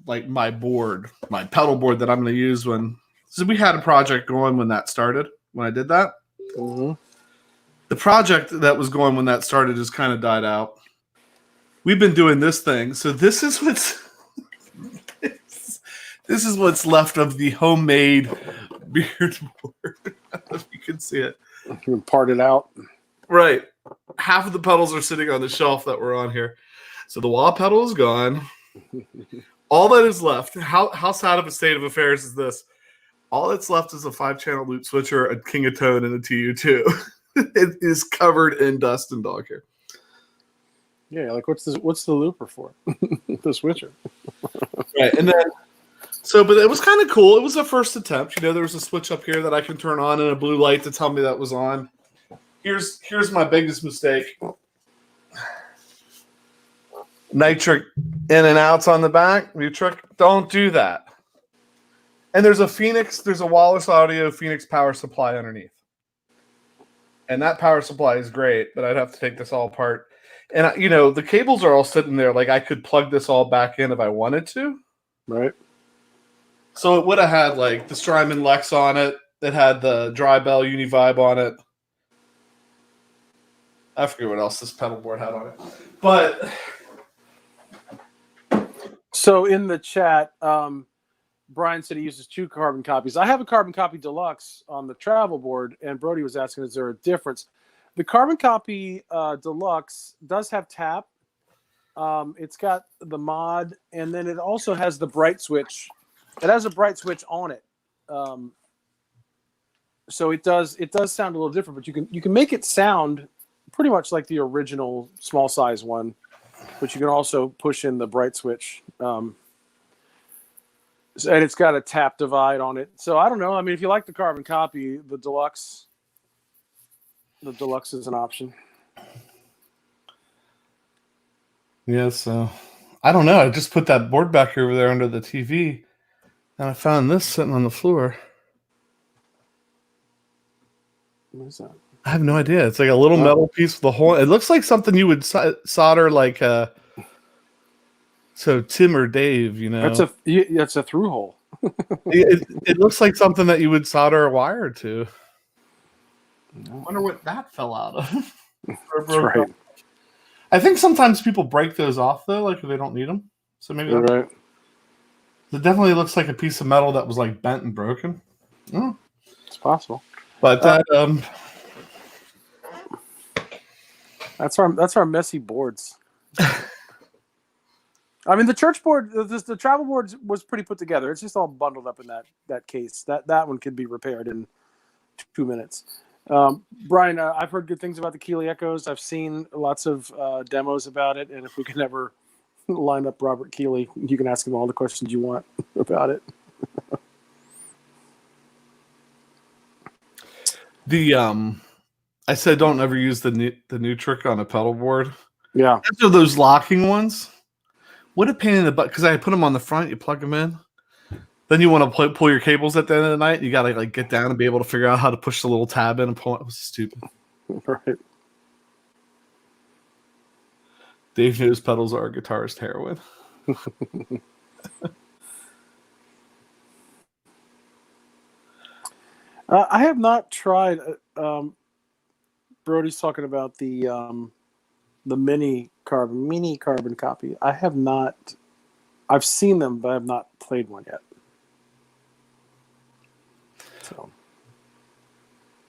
Speaker 1: like my pedal board that I'm going to use so we had a project going when I did that.
Speaker 2: Mm-hmm. The
Speaker 1: project that was going when that started just kind of died out. We've been doing this thing. So this is what's this is what's left of the homemade beard board. I don't know if you can see it.
Speaker 2: You can part it out.
Speaker 1: Right. Half of the pedals are sitting on the shelf that were on here. So the wah pedal is gone. All that is left, how sad of a state of affairs is this? All that's left is a 5-channel loop switcher, a King of Tone, and a TU2. It is covered in dust and dog hair.
Speaker 2: Yeah, like what's the looper for? The switcher.
Speaker 1: Right, and then but it was kind of cool. It was a first attempt. There was a switch up here that I can turn on and a blue light to tell me that was on. Here's my biggest mistake. Nitric in and outs on the back. Nitric, don't do that. And there's a Wallace Audio Phoenix power supply underneath. And that power supply is great, but I'd have to take this all apart. And, the cables are all sitting there. Like, I could plug this all back in if I wanted to.
Speaker 2: Right.
Speaker 1: So it would have had, the Strymon Lex on it. It had the Dry Bell Univibe on it. I forget what else this pedal board had on it. But...
Speaker 2: So in the chat, Brian said he uses 2 carbon copies. I have a carbon copy deluxe on the travel board, and Brody was asking, is there a difference? The carbon copy deluxe does have tap. It's got the mod, and then it also has the bright switch. It has a bright switch on it. So it does sound a little different, but you can make it sound pretty much like the original small size one, but you can also push in the bright switch. And it's got a tap divide on it. So I don't know. I mean, if you like the carbon copy, the deluxe is an option.
Speaker 1: Yeah, so I don't know. I just put that board back over there under the TV, and I found this sitting on the floor.
Speaker 2: What is that?
Speaker 1: I have no idea. It's like a little metal piece with a hole. It looks like something you would solder, so Tim or Dave,
Speaker 2: That's a through hole.
Speaker 1: it looks like something that you would solder a wire to. I wonder what that fell out of.
Speaker 2: That's right.
Speaker 1: I think sometimes people break those off though, if they don't need them. So maybe
Speaker 2: that's right.
Speaker 1: It definitely looks like a piece of metal that was bent and broken.
Speaker 2: Oh, it's possible.
Speaker 1: But that
Speaker 2: that's our messy boards. I mean, the church board, the travel board was pretty put together. It's just all bundled up in that case. That one could be repaired in 2 minutes. Brian, I've heard good things about the Keeley Echoes. I've seen lots of demos about it, and if we can ever line up Robert Keeley, you can ask him all the questions you want about it.
Speaker 1: I said don't ever use the new trick on a pedal board.
Speaker 2: Yeah,
Speaker 1: after those locking ones. What a pain in the butt, because I put them on the front, you plug them in. Then you want to pull your cables at the end of the night. You got to get down and be able to figure out how to push the little tab in and pull it. It was stupid.
Speaker 2: Right.
Speaker 1: Dave knows pedals are a guitarist heroin.
Speaker 2: I have not tried. Brody's talking about the mini carbon copy. I have not. I've seen them, but I have not played one yet. So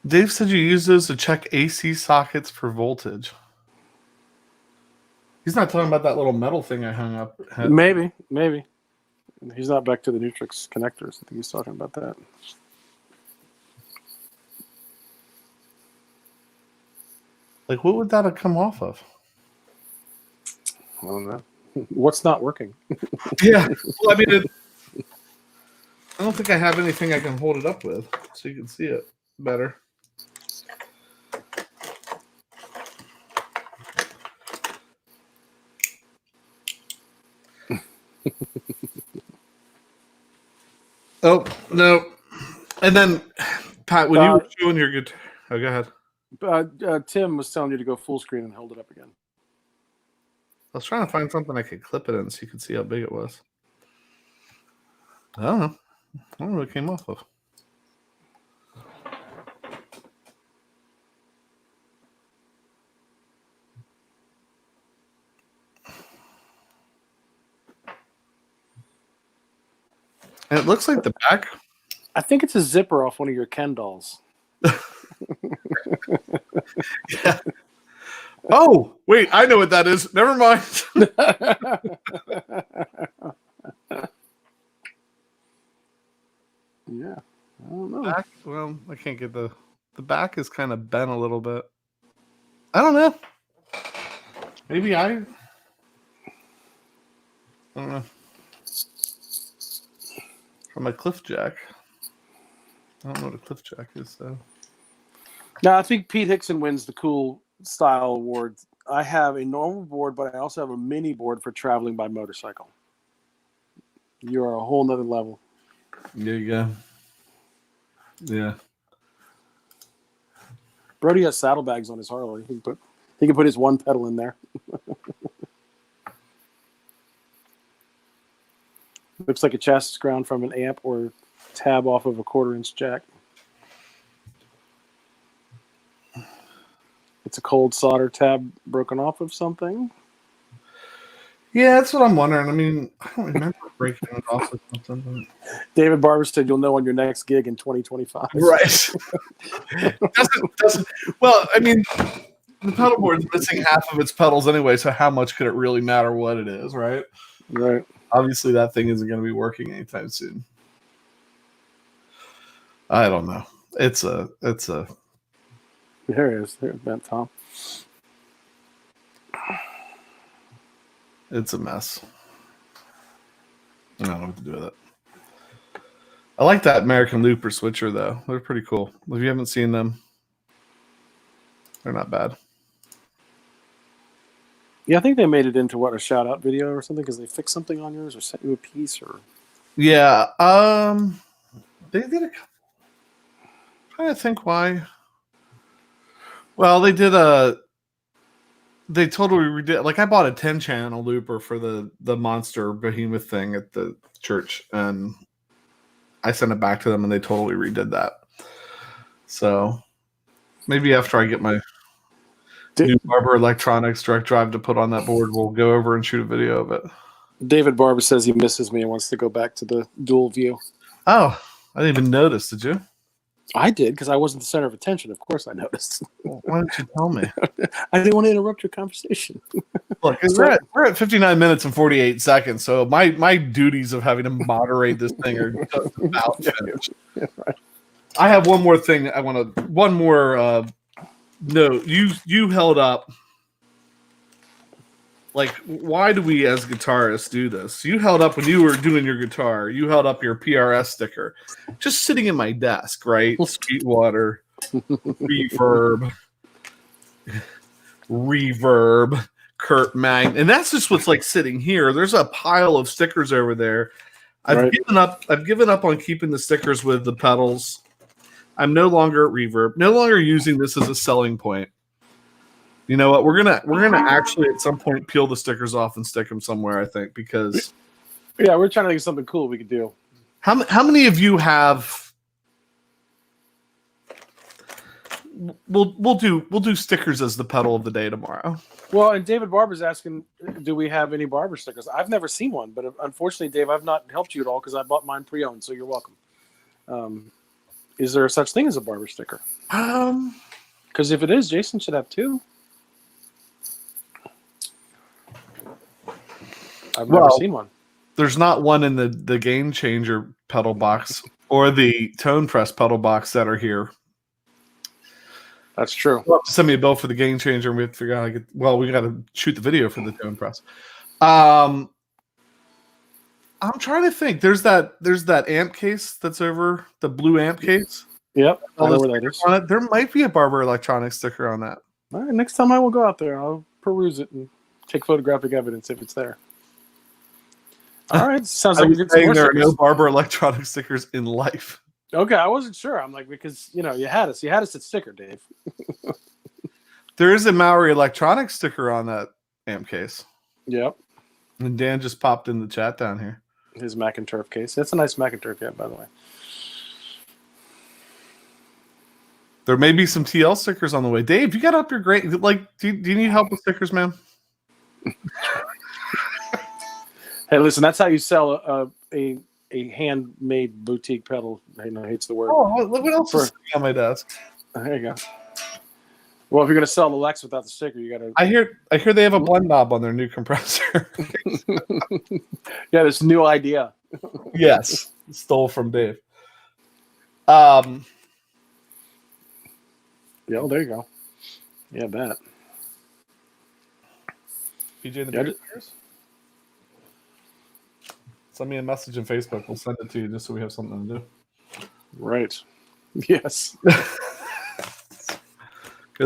Speaker 1: Dave said you use those to check AC sockets for voltage. He's not talking about that little metal thing I hung up.
Speaker 2: maybe. He's not back to the Nutrix connectors. I think he's talking about that.
Speaker 1: Like, what would that have come off of?
Speaker 2: I don't know. What's not working?
Speaker 1: Yeah. Well, I mean, I don't think I have anything I can hold it up with, so you can see it better. Oh, no. And then, Pat, when you were showing your guitar... Oh, go ahead.
Speaker 2: Tim was telling you to go full screen and hold it up again.
Speaker 1: I was trying to find something I could clip it in so you could see how big it was. I don't know. I don't know what it came off of. And it looks like the back.
Speaker 2: I think it's a zipper off one of your Ken dolls.
Speaker 1: Yeah. Oh, wait, I know what that is. Never mind.
Speaker 2: Yeah. I don't know.
Speaker 1: Back, well, I can't get the back is kind of bent a little bit. I don't know. Maybe I don't know. From a cliff jack. I don't know what a cliff jack is, though.
Speaker 2: No, I think Pete Hickson wins the cool style award. I have a normal board, but I also have a mini board for traveling by motorcycle. You're a whole nother level.
Speaker 1: There you go. Yeah.
Speaker 2: Brody has saddlebags on his Harley. He can put his one pedal in there. Looks like a chassis ground from an amp or tab off of a 1/4-inch jack. It's a cold solder tab broken off of something.
Speaker 1: Yeah, that's what I'm wondering. I mean, I don't remember breaking it off of something.
Speaker 2: David Barber said you'll know on your next gig in 2025.
Speaker 1: Right. doesn't. Well, I mean, the pedal board's missing half of its pedals anyway, so how much could it really matter what it is, right?
Speaker 2: Right.
Speaker 1: Obviously, that thing isn't going to be working anytime soon. I don't know. It's a.
Speaker 2: There it is. There's Bent Tom.
Speaker 1: It's a mess. I don't know what to do with it. I like that American Looper switcher, though. They're pretty cool. If you haven't seen them, they're not bad.
Speaker 2: Yeah, I think they made it into a shout out video or something because they fixed something on yours or sent you a piece or.
Speaker 1: Yeah. They did a. I'm trying to think why. Well, they did a. They totally redid. Like I bought a 10-channel looper for the monster behemoth thing at the church, and I sent it back to them, and they totally redid that. So maybe after I get my new Barber Electronics direct drive to put on that board, we'll go over and shoot a video of it.
Speaker 2: David Barber says he misses me and wants to go back to the dual view.
Speaker 1: Oh, I didn't even notice. Did you?
Speaker 2: I did because I wasn't the center of attention. Of course, I noticed.
Speaker 1: Well, why didn't you tell me?
Speaker 2: I didn't want to interrupt your conversation.
Speaker 1: Look, we're at 59 minutes and 48 seconds, so my duties of having to moderate this thing are just about finished.
Speaker 2: Yeah, right.
Speaker 1: I have one more thing. One more note. You held up. Like, why do we as guitarists do this? You held up when you were doing your guitar. You held up your PRS sticker, just sitting in my desk, right? Sweetwater, reverb, Kurt Magn, and that's just what's like sitting here. There's a pile of stickers over there. I've given up. I've given up on keeping the stickers with the pedals. I'm no longer at Reverb. No longer using this as a selling point. You know what? We're gonna actually at some point peel the stickers off and stick them somewhere. I think because
Speaker 2: we're trying to think of something cool we could do.
Speaker 1: How many of you have? We'll do stickers as the pedal of the day tomorrow.
Speaker 2: Well, and David Barber's asking, do we have any Barber stickers? I've never seen one, but unfortunately, Dave, I've not helped you at all because I bought mine pre-owned. So you're welcome. Is there such thing as a barber sticker? Because if it is, Jason should have 2. I've never seen one.
Speaker 1: There's not one in the Game Changer pedal box or the Tone Press pedal box that are here.
Speaker 2: That's true.
Speaker 1: Well, send me a bill for the Game Changer, and we have to figure out how to get. Well, we got to shoot the video for the Tone Press. I'm trying to think. There's that amp case that's over the blue amp case.
Speaker 2: Yep, I
Speaker 1: All
Speaker 2: know
Speaker 1: those
Speaker 2: where that is.
Speaker 1: stickers on it. There might be a Barber Electronics sticker on that.
Speaker 2: All right, next time I will go out there, I'll peruse it and take photographic evidence if it's there. All right, sounds like we get some more
Speaker 1: there are no
Speaker 2: stickers.
Speaker 1: Barber Electronics stickers in life.
Speaker 2: Okay, I wasn't sure. I'm like, because you had us at sticker, Dave.
Speaker 1: There is a Maori Electronics sticker on that amp case.
Speaker 2: Yep,
Speaker 1: And Dan just popped in the chat down here.
Speaker 2: his Mac and Turf case. That's a nice Mac and Turf cap, by the way.
Speaker 1: There may be some TL stickers on the way. Dave, you got up your great. Like, do you need help with stickers, man?
Speaker 2: Hey, listen, that's how you sell a handmade boutique pedal. I know hates the word.
Speaker 1: Oh, look what else is sitting on my desk.
Speaker 2: There you go. Well, if you're going to sell the Lex without the sticker, you got to.
Speaker 1: I hear they have a blend knob on their new compressor.
Speaker 2: Yeah, this new idea.
Speaker 1: Yes, stole from Dave. Yeah,
Speaker 2: Yeah, there you go. Yeah, bet.
Speaker 1: PJ the
Speaker 2: Yeah,
Speaker 1: Beard Guitars? Send me a message on Facebook. We'll send it to you just so we have something to do.
Speaker 2: Right. Yes.
Speaker 1: Go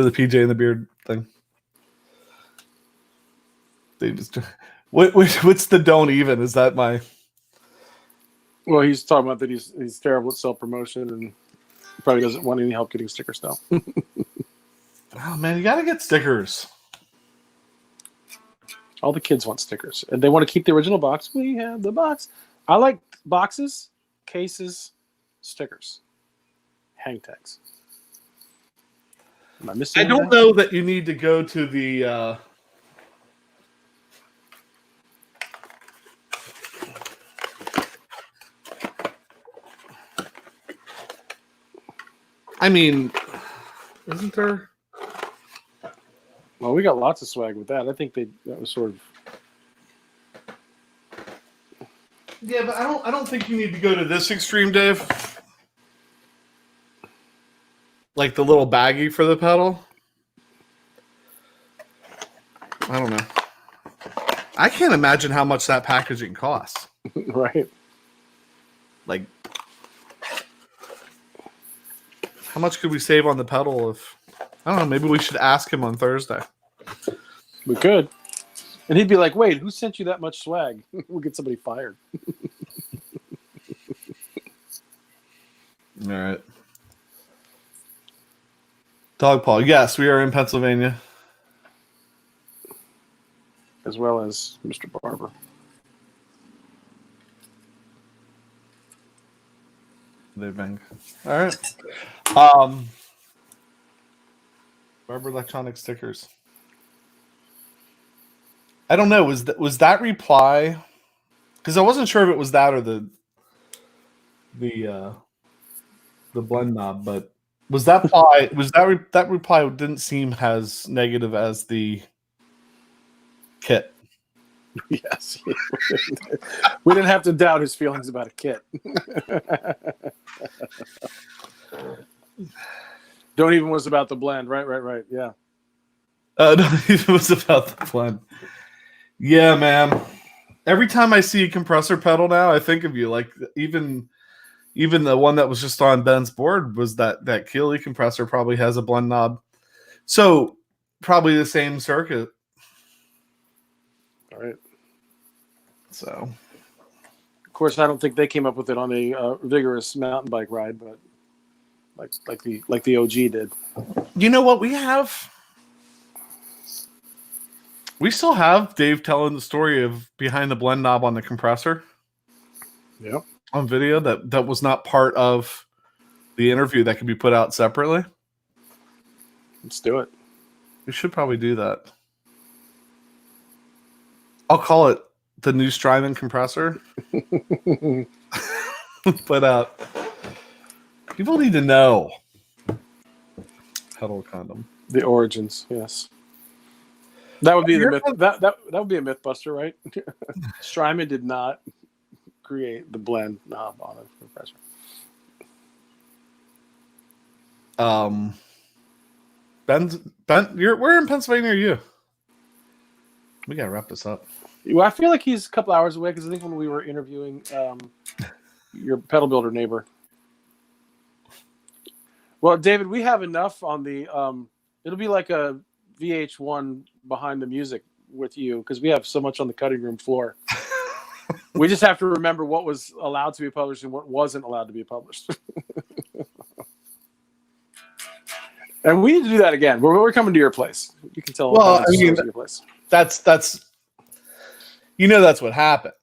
Speaker 1: to the PJ and the Beard thing. They just what's the don't even? Is that my?
Speaker 2: Well, he's talking about that he's terrible at self promotion and probably doesn't want any help getting stickers still.
Speaker 1: Oh man, you gotta get stickers.
Speaker 2: All the kids want stickers, and they want to keep the original box. We have the box. I like boxes, cases, stickers, hang tags. Am I missing?
Speaker 1: I don't know that you need to go to the. I mean, isn't there?
Speaker 2: Well, we got lots of swag with that. I think that was sort of.
Speaker 1: Yeah, but I don't think you need to go to this extreme, Dave. Like the little baggie for the pedal. I don't know. I can't imagine how much that packaging costs.
Speaker 2: Right.
Speaker 1: Like, how much could we save on the pedal if I don't know, maybe we should ask him on Thursday.
Speaker 2: We could. And he'd be like, wait, who sent you that much swag? We'll get somebody fired.
Speaker 1: All right. Dog Paw. Yes, we are in Pennsylvania.
Speaker 2: As well as Mr. Barber.
Speaker 1: They bang. All right. Barber Electronic stickers. I don't know. Was that reply? Because I wasn't sure if it was that or the blend knob, but was that reply? That reply didn't seem as negative as the kit.
Speaker 2: Yes. We didn't have to doubt his feelings about a kit. Don't even was about the blend. Right. Yeah.
Speaker 1: No, it was about the blend. Yeah, man. Every time I see a compressor pedal now, I think of you. Like even the one that was just on Ben's board was that Keeley compressor probably has a blend knob. So probably the same circuit.
Speaker 2: All right.
Speaker 1: So,
Speaker 2: of course, I don't think they came up with it on a vigorous mountain bike ride, but like the OG did.
Speaker 1: you know what we have? We still have Dave telling the story of behind the blend knob on the compressor.
Speaker 2: Yep.
Speaker 1: On video that was not part of the interview that could be put out separately.
Speaker 2: Let's do it.
Speaker 1: We should probably do that. I'll call it the new Strymon compressor. Put out. People need to know. Pedal condom.
Speaker 2: The origins, yes. That would be the myth. That would be a MythBuster, right? Strymon did not create the blend knob on a compressor.
Speaker 1: Ben, where in Pennsylvania are you? We gotta wrap this up.
Speaker 2: Well, I feel like he's a couple hours away because I think when we were interviewing your pedal builder neighbor. Well, David, we have enough on the. It'll be like a VH1 behind the music with you because we have so much on the cutting room floor. We just have to remember what was allowed to be published and what wasn't allowed to be published. And we need to do that again. We're coming to your place. You can tell.
Speaker 1: Well, I mean,
Speaker 2: your place.
Speaker 1: That's that's what happened.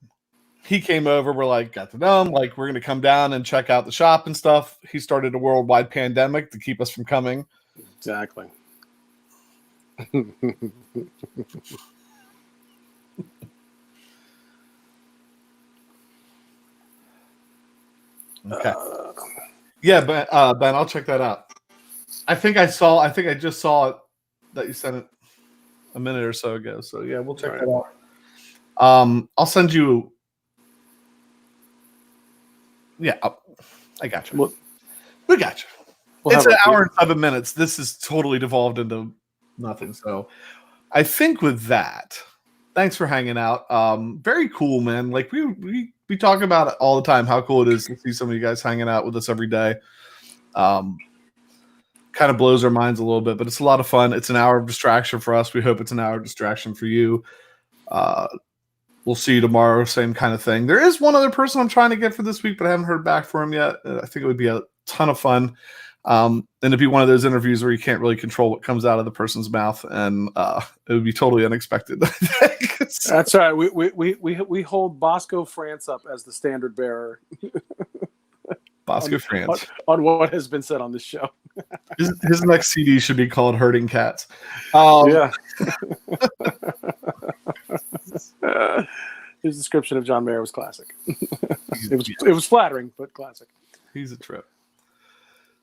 Speaker 1: He came over. We're like, got to know him. Like, we're gonna come down and check out the shop and stuff. He started a worldwide pandemic to keep us from coming.
Speaker 2: Exactly.
Speaker 1: Okay. Yeah, Ben, I'll check that out. I think I just saw it that you sent it a minute or so ago. So yeah, we'll check that out. I'll send you. Yeah, I got you. We got you. It's an hour and 7 minutes. This is totally devolved into nothing. So I think with that, thanks for hanging out. Very cool, man. Like we talk about it all the time, how cool it is to see some of you guys hanging out with us every day. Kind of blows our minds a little bit, but it's a lot of fun. It's an hour of distraction for us. We hope it's an hour of distraction for you. We'll see you tomorrow. Same kind of thing. There is one other person I'm trying to get for this week, but I haven't heard back from him yet. I think it would be a ton of fun. And it'd be one of those interviews where you can't really control what comes out of the person's mouth, and it would be totally unexpected.
Speaker 2: That's right. We hold Bosco France up as the standard bearer.
Speaker 1: Bosco France
Speaker 2: on what has been said on this show.
Speaker 1: His next CD should be called "Herding Cats."
Speaker 2: Yeah. His description of John Mayer was classic. It was flattering, but classic.
Speaker 1: He's a trip.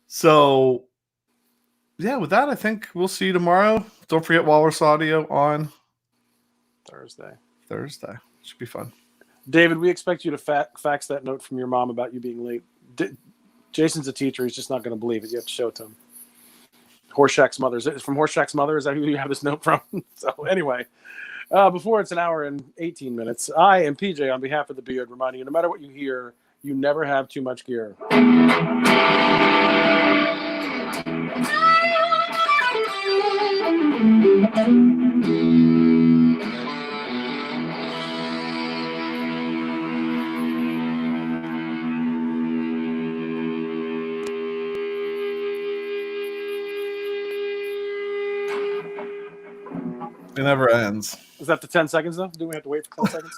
Speaker 1: So, yeah, with that, I think we'll see you tomorrow. Don't forget Walrus Audio on
Speaker 2: Thursday.
Speaker 1: Should be fun.
Speaker 2: David, we expect you to fax that note from your mom about you being late. Jason's a teacher. He's just not going to believe it. You have to show it to him. Horseshack's mother. Is it from Horseshack's mother? Is that who you have this note from? So anyway, before it's an hour and 18 minutes, I am PJ on behalf of the Beard, reminding you, no matter what you hear, you never have too much gear.
Speaker 1: It never ends.
Speaker 2: Is that the 10 seconds, though? Do we have to wait for 10 seconds?